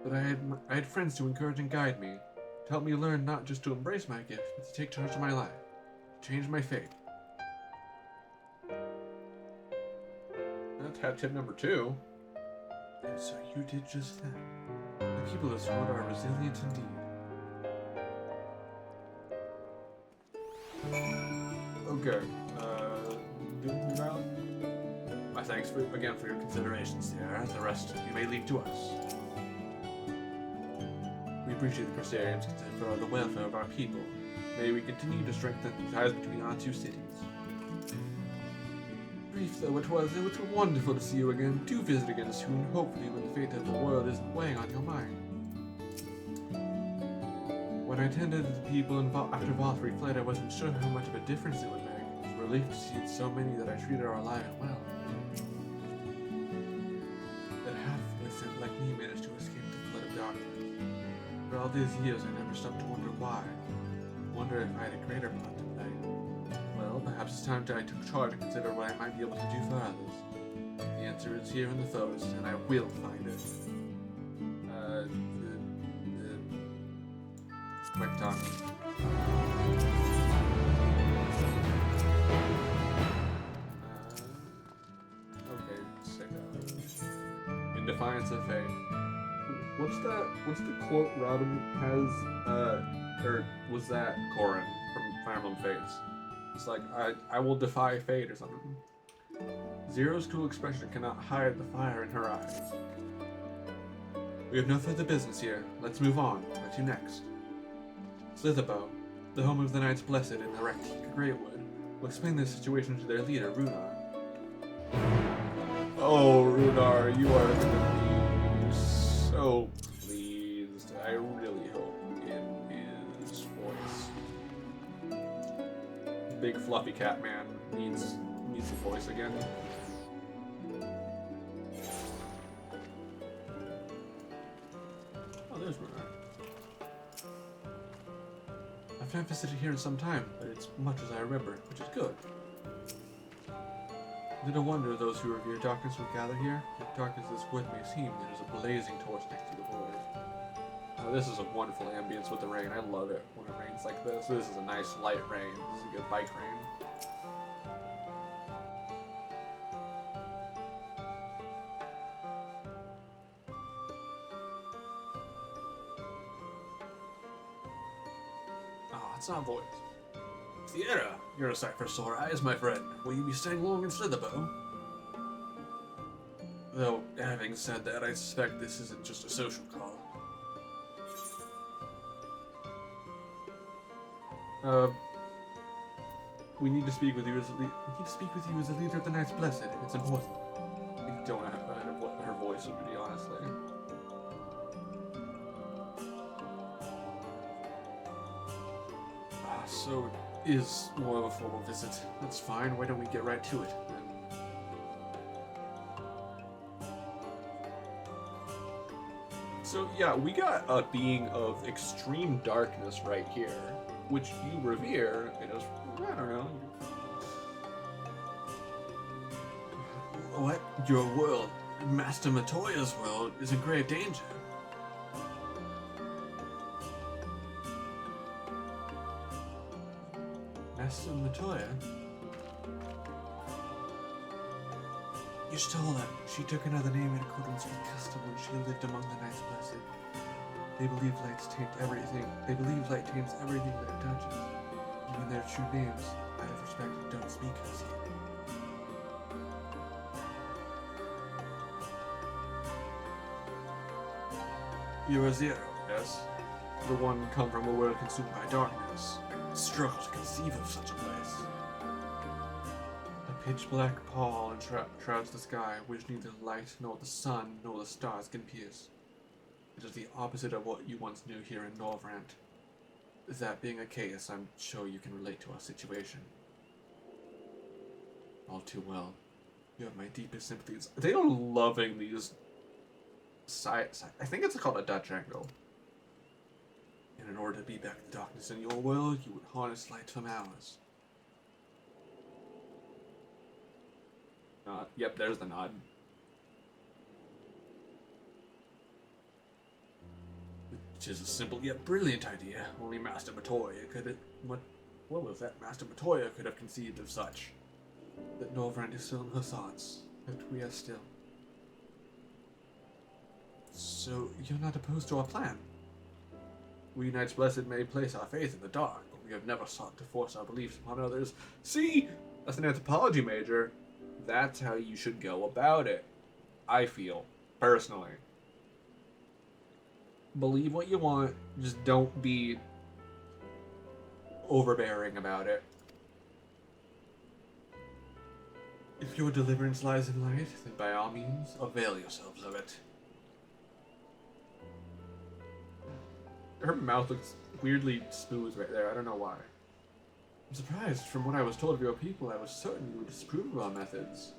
S5: But I had friends to encourage and guide me, to help me learn not just to embrace my gift, but to take charge of my life, to change my fate. That's hat tip number 2. And so you did just that. The people of Sword are resilient indeed. Okay, my thanks again for your consideration, Sierra. The rest you may leave to us. We appreciate the Corsarians' concern for the welfare of our people. May we continue to strengthen the ties between our two cities. Brief though it was wonderful to see you again. Do visit again soon, hopefully when the fate of the world isn't weighing on your mind. When I attended to the people after Vothri fled, I wasn't sure how much of a difference it would make. It was a relief to see so many that I treated are alive and well. That half innocent like me managed to escape the flood of darkness. For all these years, I never stopped to wonder why. Wonder if I had a greater part to play. Well, perhaps it's time I took charge and consider what I might be able to do for others. The answer is here in the forest, and I will find it. Quick talk. Okay, sicko. In defiance of fate. What's the quote Robin has, or was that Corrin from Fire Emblem Fates? It's like, I will defy fate or something. Zero's cool expression cannot hide the fire in her eyes. We have no further business here. Let's move on. Where to next? Slitherbow, the home of the Knights Blessed in the Rectika Greatwood, will explain the situation to their leader, Runar. Oh, Runar, you are going to be so pleased.
S1: big fluffy cat man needs a voice again. Oh, there's Runar. I've not visited here in some time, but it's much as I remember, which is good. Little wonder those who revere darkness would gather here. If darkness is what may seem, there is a blazing torch next to the void. This is a wonderful ambience with the rain. I love it when it rains like this. This is a nice light rain. This is a good bike rain. Ah, it's not voice. Sierra, you're a sight for sore eyes, my friend. Will you be staying long in Slitherbow? Though, having said that, I suspect this isn't just a social call. We need to speak with you as the leader of the Knights Blessed. It's important. I don't have her voice would be, honestly. So it is more of a formal visit. That's fine. Why don't we get right to it? So yeah, we got a being of extreme darkness right here, which you revere. It is, I don't know. What? Your world, Master Matoya's world, is in grave danger. Master Matoya? You're told that she took another name in accordance with custom when she lived among the Knights Blessed. They believe light taints everything. They believe light taints everything that it touches. Even their true names, out of respect, don't speak as yet. You are Zero, yes? The one come from a world consumed by darkness. I struggle to conceive of such a place. A pitch-black pall enshrouds the sky, which neither light nor the sun nor the stars can pierce. It is the opposite of what you once knew here in Norvrant. That being the case, I'm sure you can relate to our situation. All too well. You have my deepest sympathies. They are loving these I think it's called a Dutch angle. And in order to beat back the darkness in your world, you would harness light from ours. Yep, there's the nod. Which is a simple yet brilliant idea. Only Master Matoya could have... What was that? Master Matoya could have conceived of such. That Norvrant is still in her thoughts. That we are still. So, you're not opposed to our plan? We Knights Blessed may place our faith in the dark, but we have never sought to force our beliefs upon others. See? As an anthropology major, that's how you should go about it. I feel, personally. Believe what you want, just don't be overbearing about it. If your deliverance lies in light, then by all means, avail yourselves of it. Her mouth looks weirdly smooth right there. I don't know why. I'm surprised. From what I was told of your people, I was certain you would disapprove of our methods.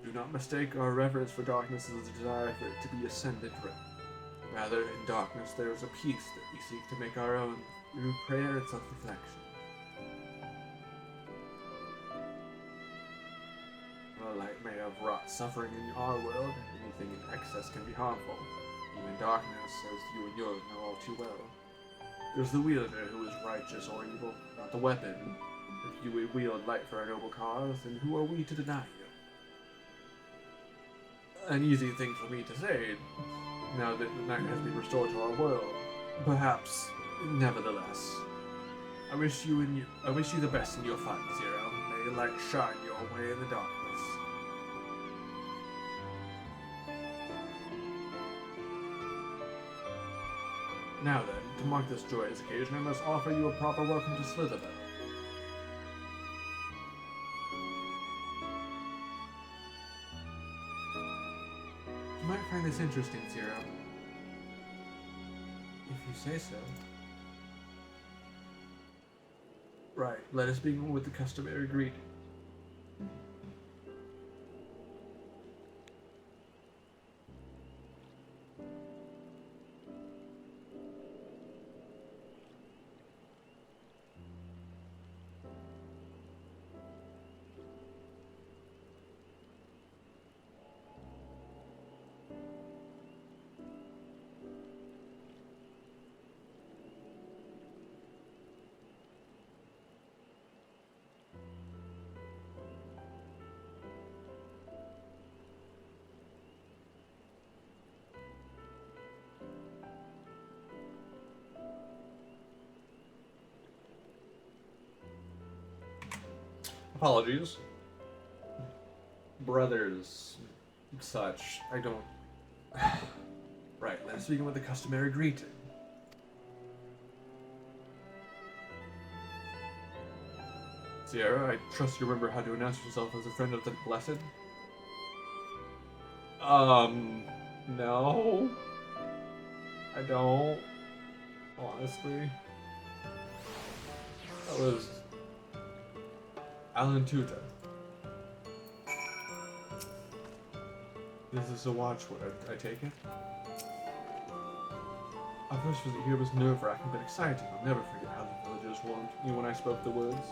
S1: Do not mistake our reverence for darkness as a desire for it to be ascended. Rather, in darkness there is a peace that we seek to make our own through prayer and self-reflection. While light may have wrought suffering in our world, anything in excess can be harmful. Even darkness, as you and yours know all too well. There's the wielder who is righteous or evil, not the weapon. If you would wield light for a noble cause, then who are we to deny you? An easy thing for me to say, now that the night has been restored to our world. Perhaps, nevertheless. I wish you the best in your fight, Zero. May light shine your way in the darkness. Now then, to mark this joyous occasion, I must offer you a proper welcome to Slitherbow. You might find this interesting, Zero. If you say so.
S5: Right, let us begin with the customary greeting. Apologies. Brothers, such. I don't. Right, let's begin with the customary greeting. Sierra, I trust you remember how to announce yourself as a friend of the Blessed? No. I don't. Honestly. That was Alan Tuta. This is a watchword, I take it? Our first visit here was nerve-wracking but exciting. I'll never forget how the villagers warmed me when I spoke the words.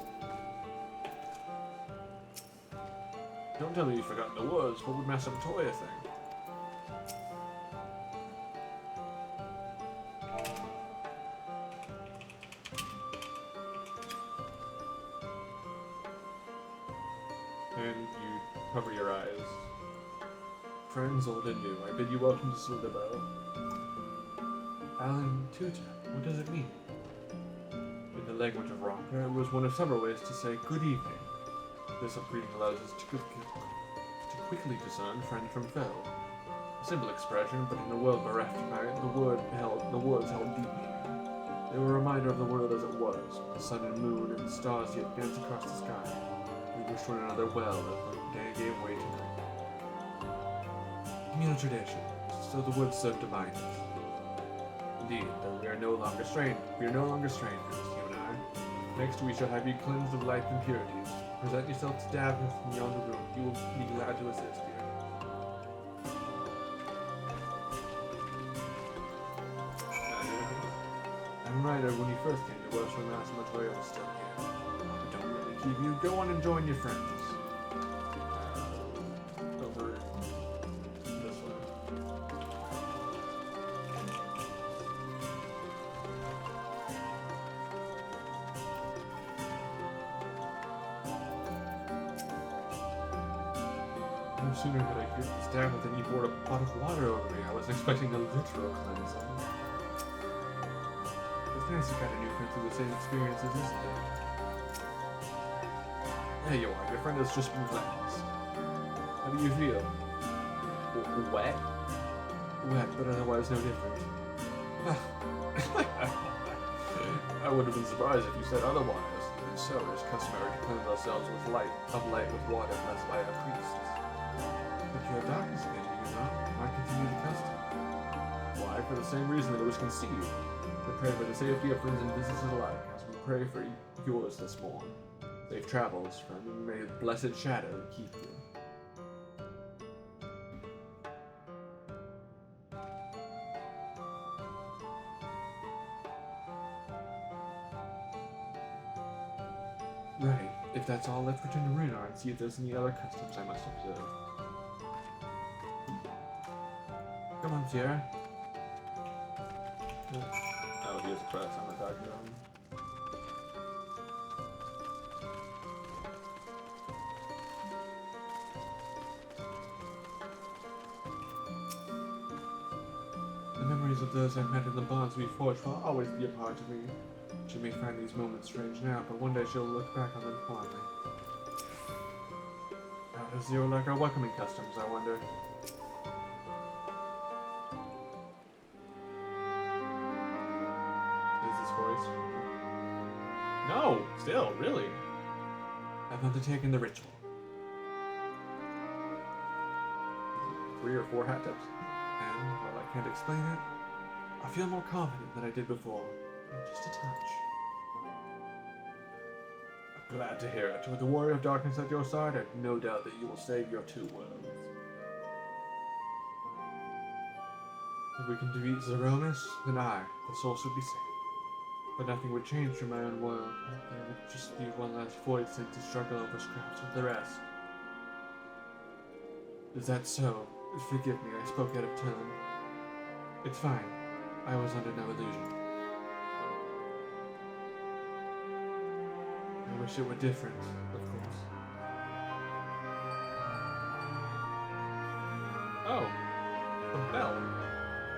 S5: Don't tell me you've forgotten the words. What would Master Matoya think? And you cover your eyes. Friends old and new, I bid you welcome to Slitherbow. Alan Tuta, what does it mean? In the language of Rocker, it was one of several ways to say good evening. This greeting allows us to quickly discern friend from foe. A simple expression, but in a world bereft by it, the words held deep meaning. They were a reminder of the world as it was, the sun and moon and the stars yet dance across the sky. We wished one another well as the day gave way to night. Communal tradition, so the woods serve to bind us. Indeed, though we are no longer strangers, you and I. Next we shall have you cleansed of life impurities. Present yourself to Davin from yonder room. He will be glad to assist you. I'm right, when you first came to us when Master Matoya was still here. But don't let me keep you. Go on and join your friends. Over this way. No sooner had I hit the staff than you poured a pot of water over me. I was expecting a literal cleansing. It's nice you got a new friend through the same experiences, isn't it? There you are, your friend has just been cleansed. How do you feel? Wet? Wet, but otherwise no different. I would have been surprised if you said otherwise. And so it is customary to cleanse ourselves with light with water blessed by our priests. But you're darkness again, do you not? Why continue the custom? Why? For the same reason that it was conceived. We pray for the safety of friends and visitors alike, as we pray for yours this morn. Safe travels, friend, and may the blessed shadow keep you. Right. If that's all, let's return to Runar and see if there's any other customs I must observe. Come on, Sierra. Oh, he has a quest. I'm not talking about him. The memories of those I've met and the bonds we forged will always be a part of me. She may find these moments strange now, but one day she'll look back on them fondly. How does Zero like our welcoming customs, I wonder? Is this voice? No, still, really. I've undertaken the ritual. 3 or 4 hat tips. And while I can't explain it, I feel more confident than I did before. Just a touch. Glad to hear it. With the warrior of darkness at your side, I have no doubt that you will save your two worlds. If we can defeat Zeronis, then the soul should be safe. But nothing would change for my own world. There would just be one last void sent to struggle over scraps with the rest. Is that so? Forgive me, I spoke out of turn. It's fine. I was under no illusion. I wish it were different, of course. Oh, a bell.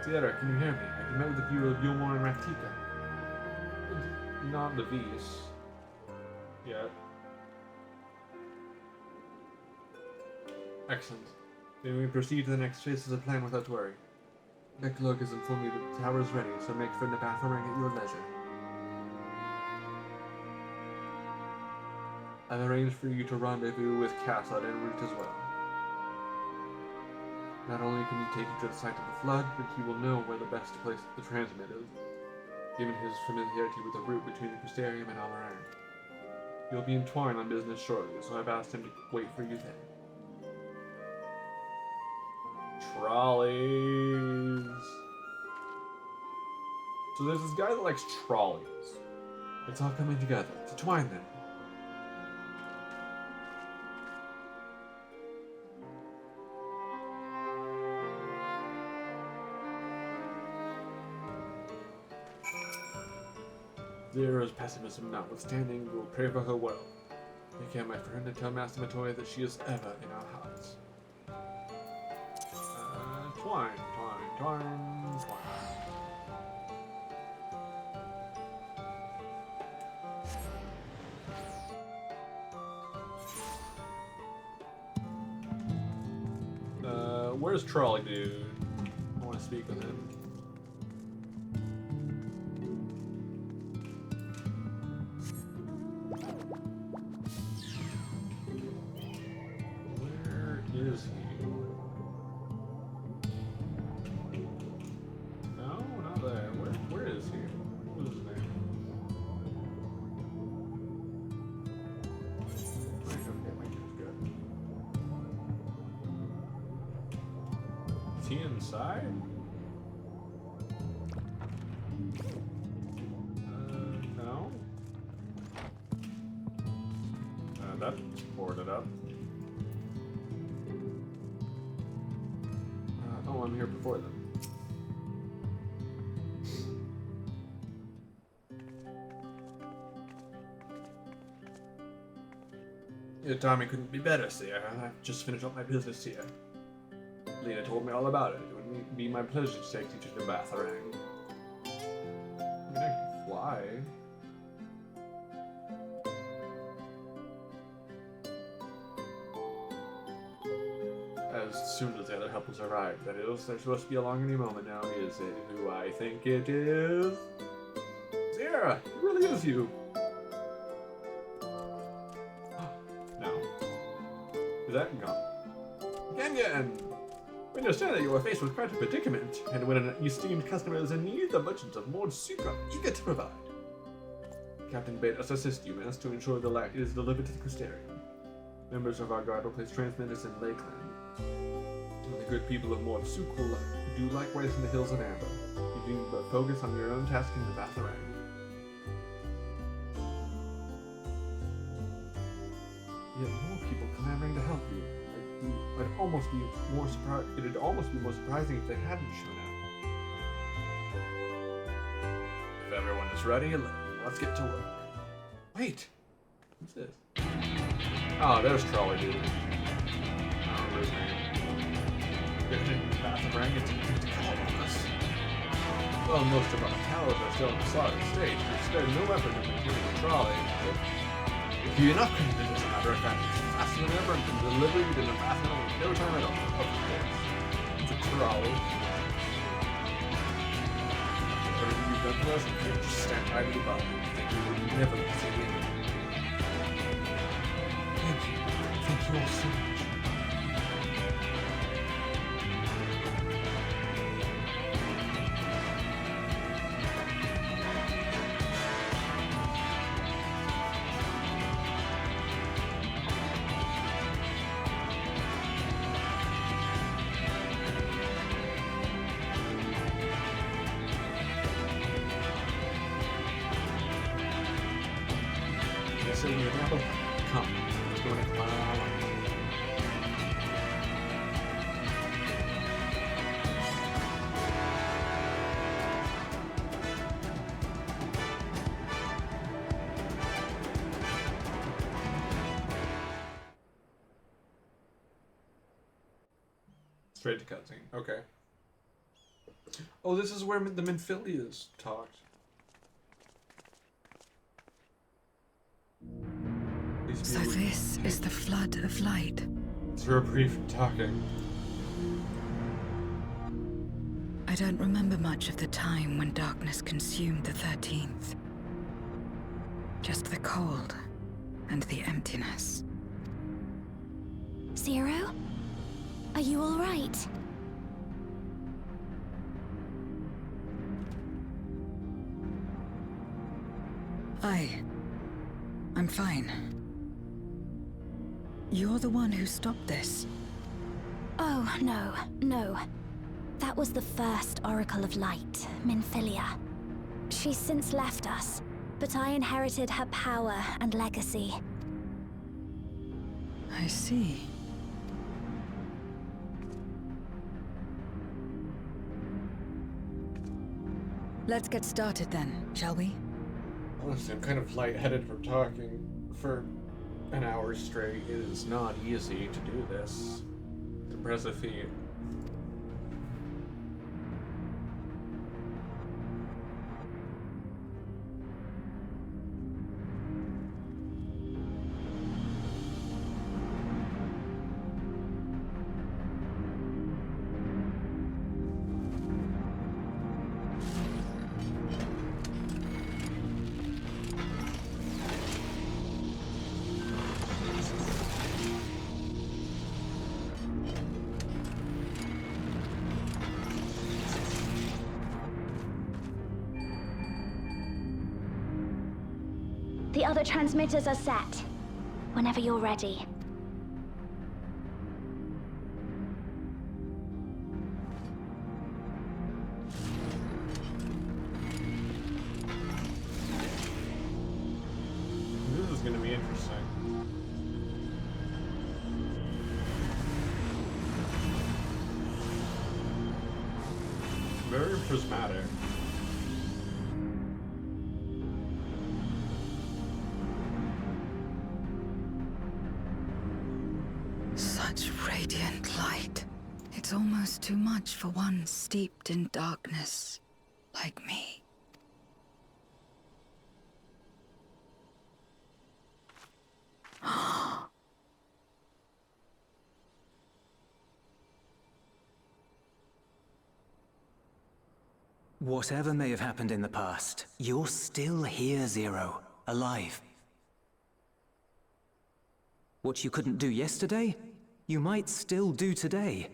S5: Sierra, can you hear me? I can met with the view of Yulmor and Raktika. Not the V's. Yet. Excellent. Then we proceed to the next phase of the plan without worry. Beklog has informed me that the tower is ready, so make for Nabatharang at your leisure. I've arranged for you to rendezvous with Cass en route as well. Not only can he take you to the site of the flood, but he will know where the best to place the transmit is, given his familiarity with the route between the Crystarium and Amarang. You'll be entwined on business shortly, so I've asked him to wait for you then. Trolleys. So there's this guy that likes trolleys. It's all coming together. It's a twine then. Zero's pessimism notwithstanding, we will pray for her well. Take care, my friend, and tell Master Matoya that she is ever in our hearts. Twine. Where's Trolley Dude? I want to speak with him. Where is he? No, not there. Where is he? What is his name? Okay, my game's good. Is he inside? No. That's boarded up. Oh, I'm here before them. Your timing couldn't be better, Sierra. I've just finished up my business here. Lena told me all about it. It would be my pleasure to take you to the Batharang. I mean, I can fly. As soon as the other helpers arrive, that is. They're supposed to be along any moment now. Is it who I think it is? Sierra! It really is you! No. Is that gone? Again! We understand that you are faced with quite a predicament, and when an esteemed customer is in need, the merchants of Mord Suka are eager to provide. Captain bade us assist you, Miss, to ensure the light is delivered to the Crystarium. Members of our guard will place transmitters in Lakeland. The good people of Mord Suka will do likewise in the hills of Amber. You do but focus on your own task in the Batharang. Yet more people clamoring to help you. It'd almost be more surprising if they hadn't shown up. If everyone is ready, let's get to work. Wait! What's this? Oh, there's Trolley Dude. I don't remember his name. Getting into the Batharang, it's easy to call on us. Well, most of our towers are still in the solid state. We've spared no effort in maintaining the trolley. But if you're enough convinced, as a matter of fact, it's faster than ever and can deliver you to the Batharang in no time at all. Of course. It's a trolley. Everything you've done for us, you can't just stand idly by. We would never be again. Thank you. Thank you all so much. silly now. Come, let's go and climb. Straight to cutscene. Okay. Oh, this is where the Minphilias talked.
S4: So this is the flood of light.
S5: It's her brief talking.
S4: I don't remember much of the time when darkness consumed the 13th. Just the cold and the emptiness.
S2: Zero? Are you all right?
S4: I'm fine. You're the one who stopped this.
S2: Oh, no. That was the first Oracle of Light, Minphilia. She's since left us, but I inherited her power and legacy.
S4: I see. Let's get started then, shall we?
S5: Honestly, I'm kind of lightheaded from talking for an hour straight. It is not easy to do this. Impressive feat.
S2: The other transmitters are set. Whenever you're ready.
S5: This is gonna be interesting. Very prismatic.
S4: Such radiant light. It's almost too much for one steeped in darkness, like me.
S6: Whatever may have happened in the past, you're still here, Zero, alive. What you couldn't do yesterday, you might still do today.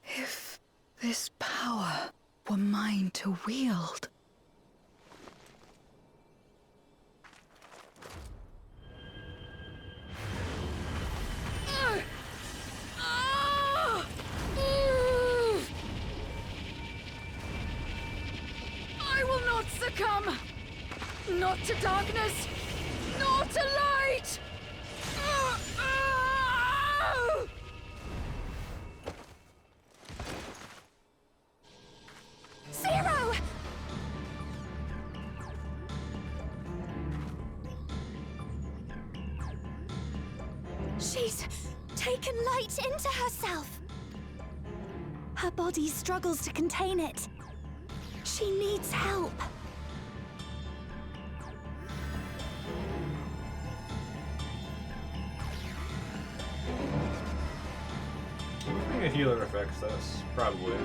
S4: If this power were mine to wield.
S7: I will not succumb! Not to darkness! Not to light!
S2: Zero! She's taken light into herself. Her body struggles to contain it. She needs help.
S5: I think a healer affects this, probably.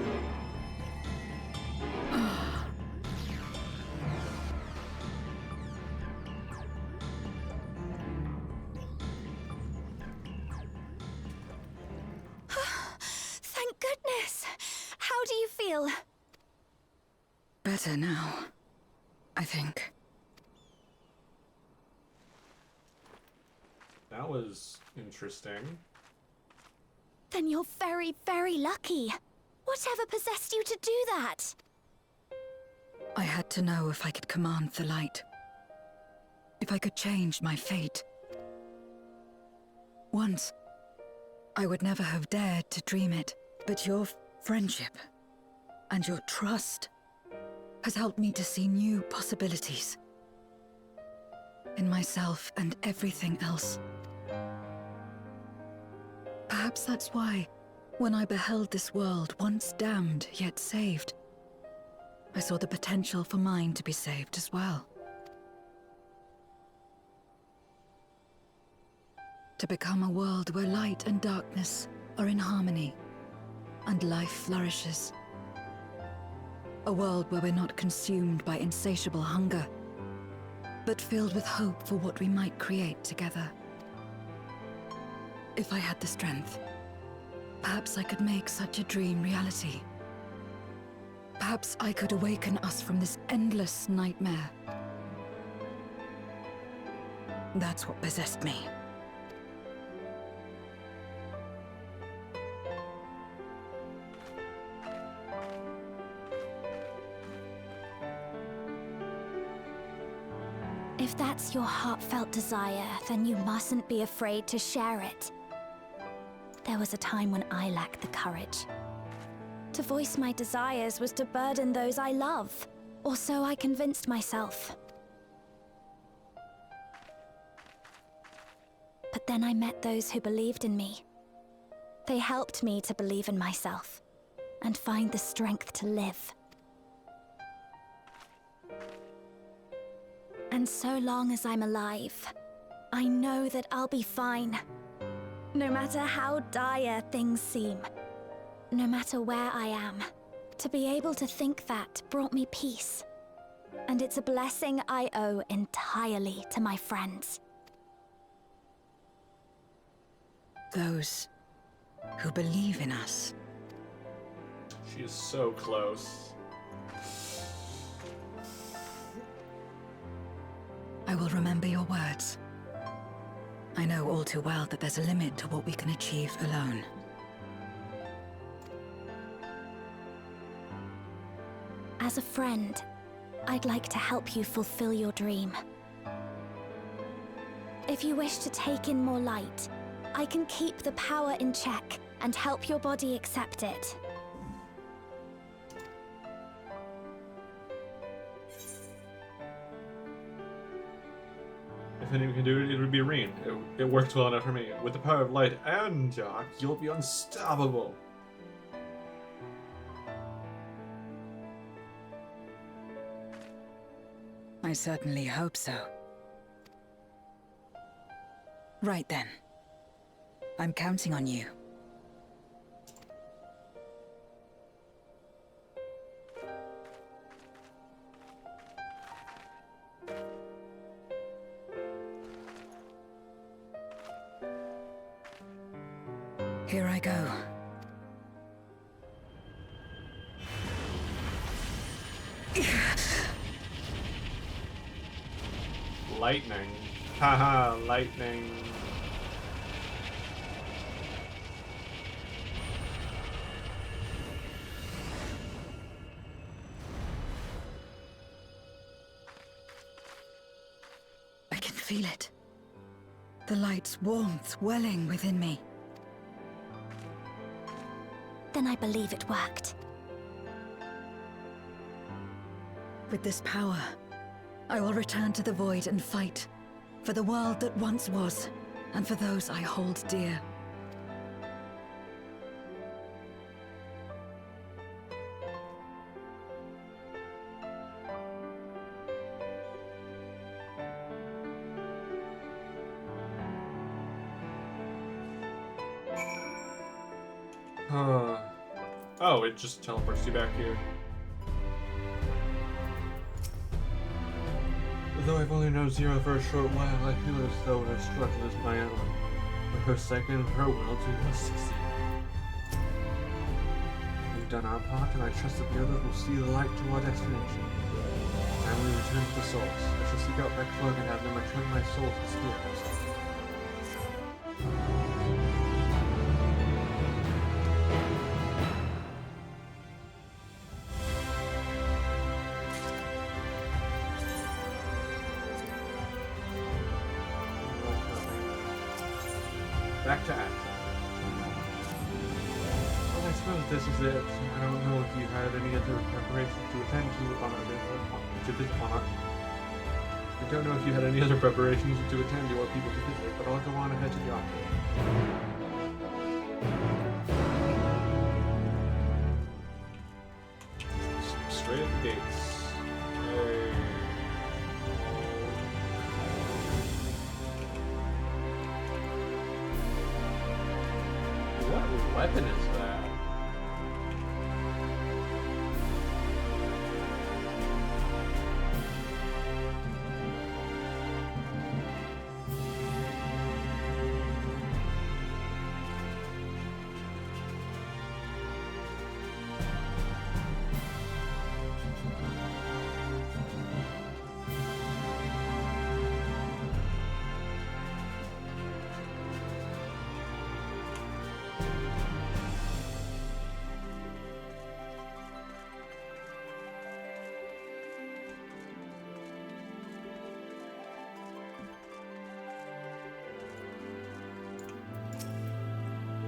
S2: Thank goodness. How do you feel?
S4: Better now, I think.
S5: That was interesting.
S2: Then you're very, very lucky. Whatever possessed you to do that?
S4: I had to know if I could command the light. If I could change my fate. Once, I would never have dared to dream it, but your friendship and your trust has helped me to see new possibilities in myself and everything else. Perhaps that's why, when I beheld this world once damned yet saved, I saw the potential for mine to be saved as well. To become a world where light and darkness are in harmony, and life flourishes. A world where we're not consumed by insatiable hunger, but filled with hope for what we might create together. If I had the strength, perhaps I could make such a dream reality. Perhaps I could awaken us from this endless nightmare. That's what possessed me.
S2: If that's your heartfelt desire, then you mustn't be afraid to share it. There was a time when I lacked the courage. To voice my desires was to burden those I love, or so I convinced myself. But then I met those who believed in me. They helped me to believe in myself, and find the strength to live. And so long as I'm alive, I know that I'll be fine. No matter how dire things seem, no matter where I am, to be able to think that brought me peace. And it's a blessing I owe entirely to my friends.
S4: Those who believe in us.
S1: She is so close.
S4: I will remember your words. I know all too well that there's a limit to what we can achieve alone.
S2: As a friend, I'd like to help you fulfill your dream. If you wish to take in more light, I can keep the power in check and help your body accept it.
S1: If anyone can do it, it would be Reen. It worked well enough for me. With the power of light and dark, you'll be unstoppable.
S4: I certainly hope so. Right then. I'm counting on you. Here I go.
S1: Lightning. Haha, lightning.
S4: I can feel it. The light's warmth welling within me.
S2: Then I believe it worked.
S4: With this power, I will return to the void and fight for the world that once was, and for those I hold dear.
S1: Oh, it just teleports you back here. Though I've only known Zero for a short while, I feel as though her struggle is my own. For her sake and her will, we must succeed. We've done our part, and I trust that the others will see the light to our destination. Now we return to the source. I shall seek out my cloak and have them return my soul to spirits. back to action. Well, I suppose this is it. I don't know if you had any other preparations to attend to on our I don't know if you had any other preparations to attend to or people to visit, but I'll go on ahead to the office. Straight at the gates. Hey. What weapon is that?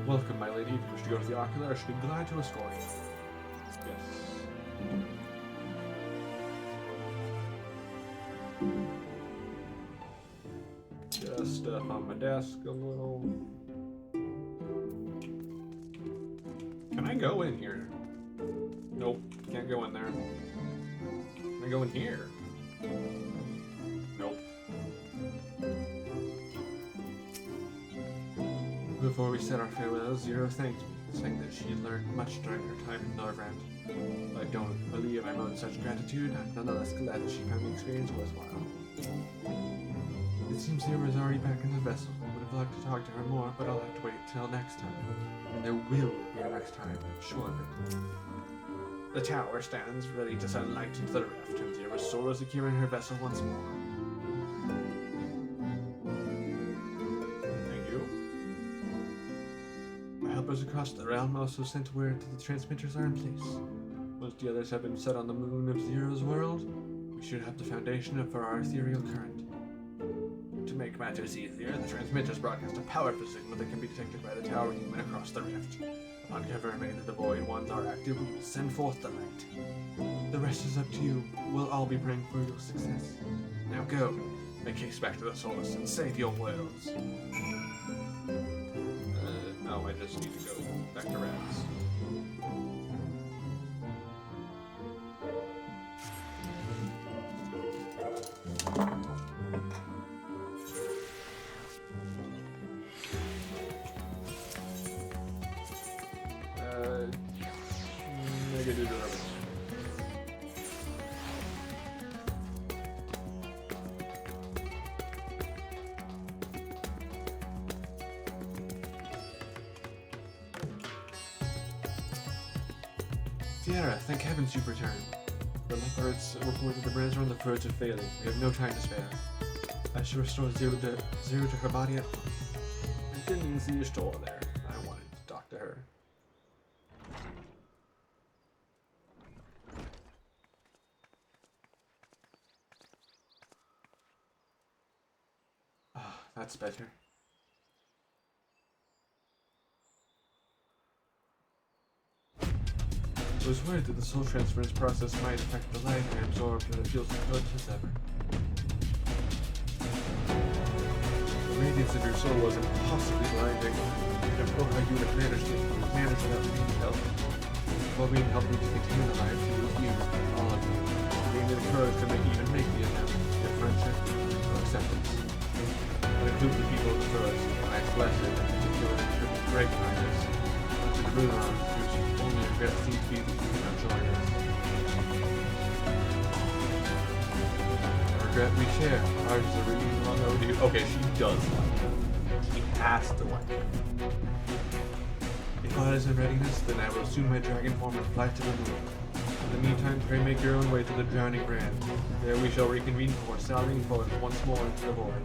S1: Welcome, my lady. If you wish to go to the ocular, I should be glad to escort you. Yes. Just stuff on my desk a little. Can I go in here? Nope, can't go in there. Can I go in here? Nope. Before we said our farewells, Zero thanked me, saying that she learned much during her time in Norvrand. I don't believe I'm owed such gratitude. I'm nonetheless glad that she found the experience worthwhile. It seems Zero is already back in the vessel. I would have liked to talk to her more, but I'll have to wait till next time. And there will be a next time, I'm sure of it. The tower stands ready to send light into the rift, and Zero's soul is secure in her vessel once more. Helpers across the realm also sent word that the transmitters are in place. Once the others have been set on the moon of Zero's world, we should have the foundation for our ethereal current. To make matters easier, the transmitters broadcast a powerful signal that can be detected by the tower human across the rift. Upon confirming that the Void Ones are active, we will send forth the light. The rest is up to you. We'll all be praying for your success. Now go, make haste back to the source and save your worlds. No, I just need to go back to Rats. Negative rubbish. Sierra, thank heavens you've returned. The leopards reported the brands are on the verge of failing. We have no time to spare. I should restore Zero to her body at once. I didn't even see your store there. I wanted to talk to her. Ah, that's better. I was worried that the soul transference process might affect the light I absorbed, but it feels as good as ever. The radiance of your soul was impossibly blinding. I don't know how you would have managed without being help. While being helped me to continue the life, you, all of you, gave me the courage to even make the attempt, your friendship, or acceptance. That includes the people of the first, and I blessed it in particular with great kindness, to the Brunons, which only regret seems to be that you cannot join us. A regret we share. Ours is a really long overdue. Okay, she does like him. She has to like him. If all is in readiness, then I will assume my dragon form and fly to the moon. In the meantime, pray make your own way to the drowning brand. There we shall reconvene before sailing forth once more into the void.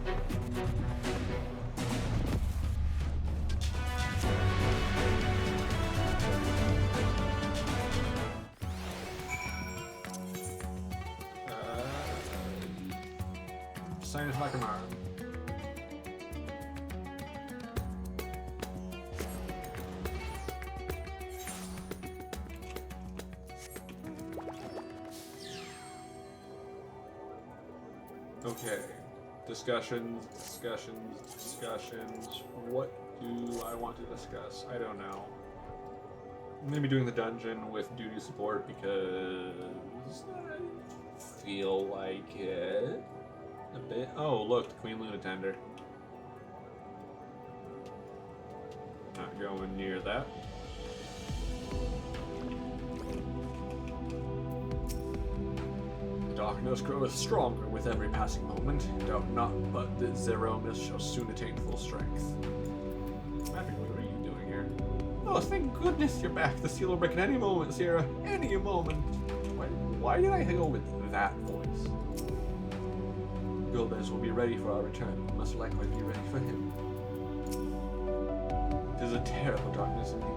S1: Sign is like a mark. Okay. Discussions. What do I want to discuss? I don't know. Maybe doing the dungeon with duty support because I feel like it a bit. Oh, look, the Queen Luna Tender. Not going near that. The darkness grows stronger with every passing moment. Doubt not, but the zeroness shall soon attain full strength. Mappy, what are you doing here? Oh, thank goodness you're back. The seal will break at any moment, Sierra. Any moment. Why did I go with that voice? Gomez will be ready for our return. We must likewise be ready for him. It is a terrible darkness indeed.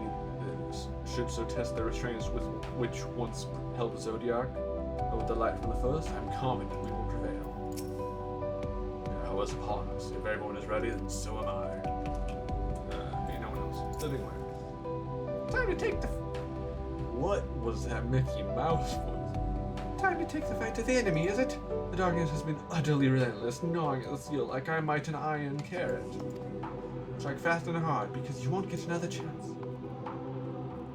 S1: Should so test the restraints with which once held the Zodiac. But with the light from the first, I'm confident we will prevail. The hour is upon us. If everyone is ready, then so am I. Ain't no one else. Anyway. Time to take the... What was that Mickey Mouse voice? Time to take the fight to the enemy, is it? The darkness has been utterly relentless, gnawing at the seal like I might an iron carrot. Strike fast and hard, because you won't get another chance.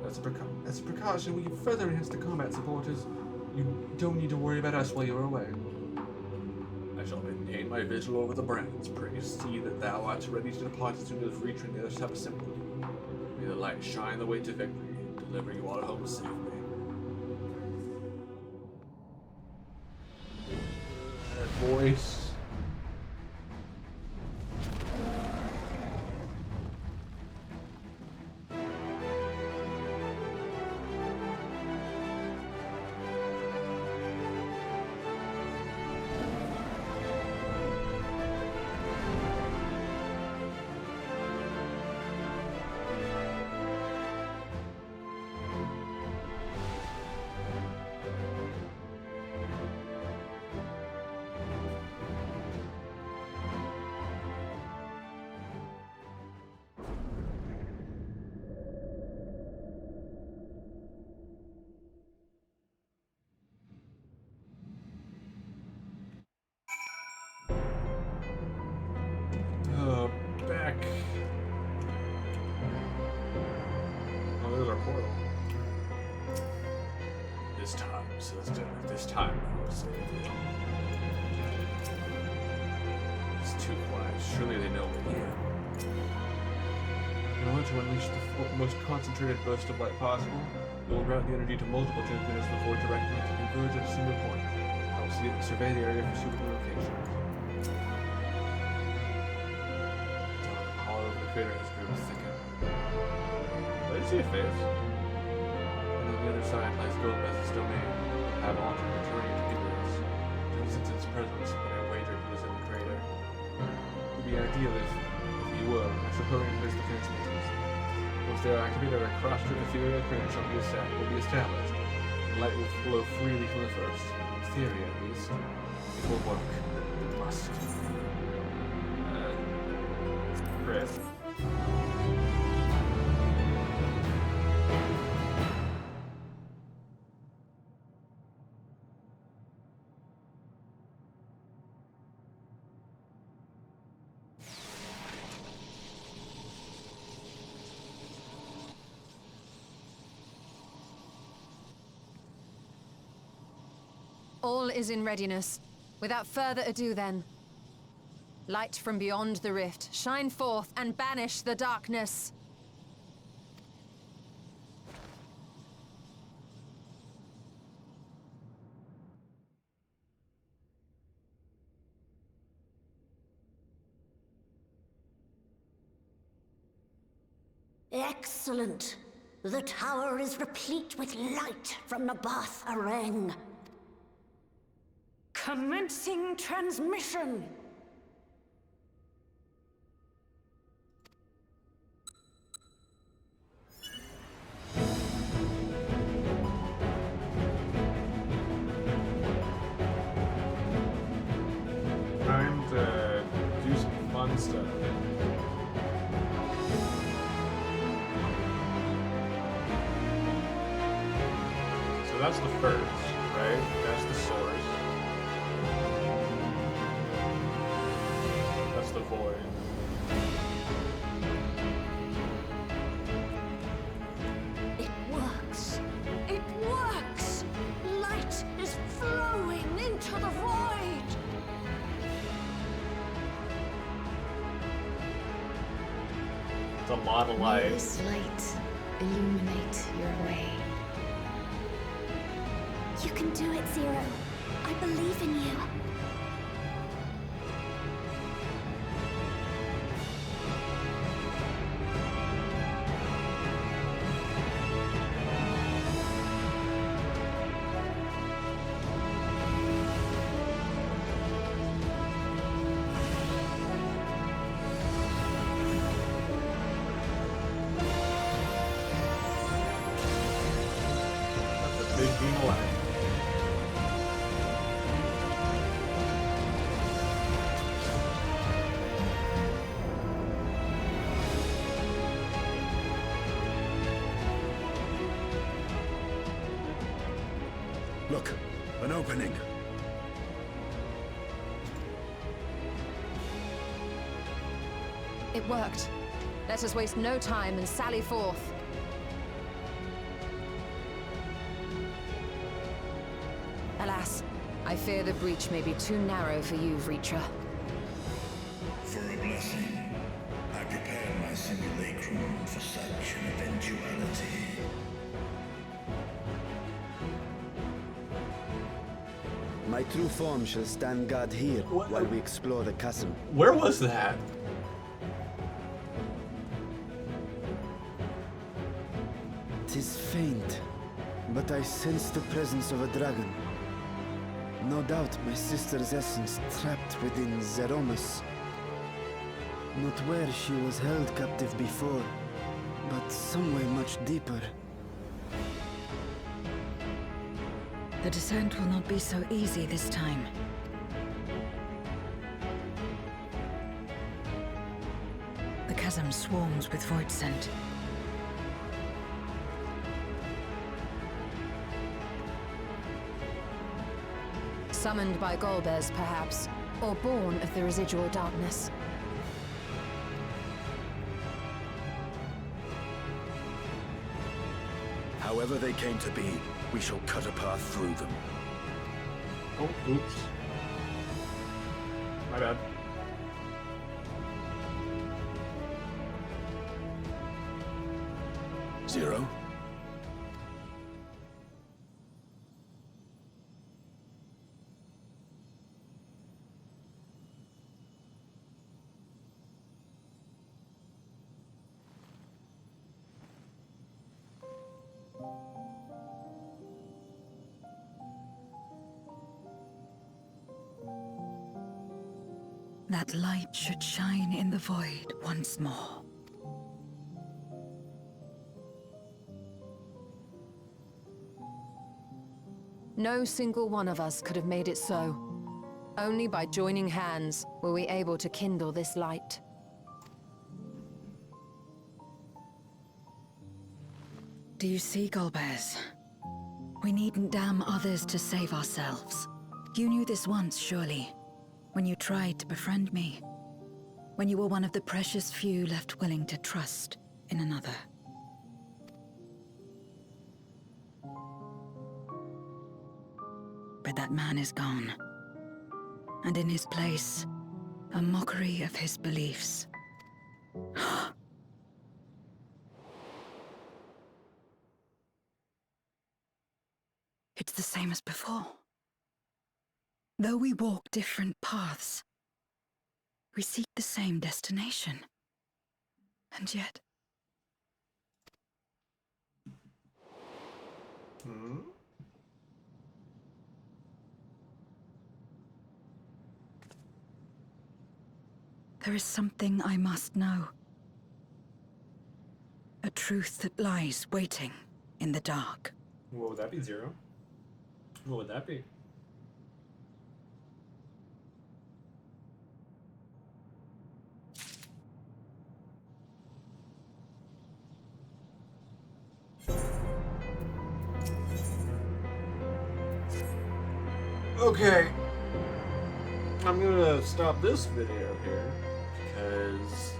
S1: As a precaution, we can further enhance the combat supporters. You don't need to worry about us while you're away. I shall maintain my vigil over the brands. Pray see that thou art ready to depart as soon as we reach the other sub-assembly. May the light shine the way to victory, deliver you all home safely. That voice. Back. Oh, there's our portal. This time, sister. This time I will save you. It's too quiet. Surely they know we're here. In order to unleash the most concentrated burst of light possible, we will route the energy to multiple transmitters before directing it to converge at a single point. I will survey the area for suitable locations. Crater has grown thicker. Did I see a face? And on the other side lies Gomez's domain. Have alternate terrain to hinder us. To sense its presence, but I wager he is in the crater. It would be ideal if he were, I should hurry and place the transmitters. Once they are activated, our cross-ethereal current will be established. The light will flow freely from the first. In theory, at least. It will work. It must. Chris.
S8: All is in readiness. Without further ado, then. Light from beyond the rift, shine forth and banish the darkness.
S3: Excellent. The tower is replete with light from the Bath Arang. Commencing transmission.
S1: Time to do some fun stuff. So that's the first, right? That's the source. the void.
S3: It works. It works. Light is flowing into the void.
S1: It's a lot of
S9: May
S1: light.
S9: this light illuminate your way.
S2: You can do it, Zero. I believe in you.
S1: That's a big beam of light.
S10: Look, an opening.
S8: It worked. Let us waste no time and sally forth. Alas, I fear the breach may be too narrow for you, Vritra.
S11: For a blessing, I prepared my simulacrum for such an eventuality.
S12: My true form shall stand guard here while we explore the castle.
S1: Where was that?
S12: Tis faint, but I sense the presence of a dragon. No doubt my sister's essence trapped within Zeromus. Not where she was held captive before, but somewhere much deeper.
S4: The descent will not be so easy this time. The chasm swarms with void scent.
S8: Summoned by Golbez, perhaps, or born of the residual darkness.
S10: However they came to be, we shall cut a path through them.
S1: Oh, oops. My bad.
S10: Zero?
S4: That light should shine in the void once more.
S8: No single one of us could have made it so. Only by joining hands were we able to kindle this light.
S4: Do you see, Golbez? We needn't damn others to save ourselves. You knew this once, surely, when you tried to befriend me. When you were one of the precious few left willing to trust in another. But that man is gone. And in his place, a mockery of his beliefs. It's the same as before. Though we walk different paths, we seek the same destination. And yet... There is something I must know. A truth that lies waiting in the dark.
S1: What would that be, Zero? What would that be? Okay. I'm gonna stop this video here. because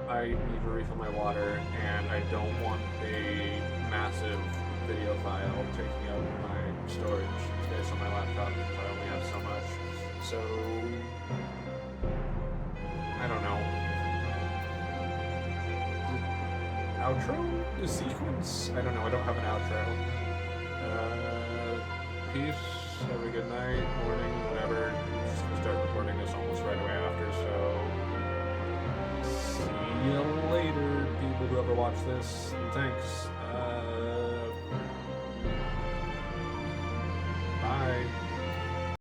S1: I need to refill my water, and I don't want a massive video file taking up my storage space on my laptop because I only have so much. So, I don't know. Outro? The sequence? I don't know, I don't have an outro. Peace, have a good night, morning, whatever. I'm just gonna start recording this almost right away after, so see you later, people who ever watch this, and thanks. Bye.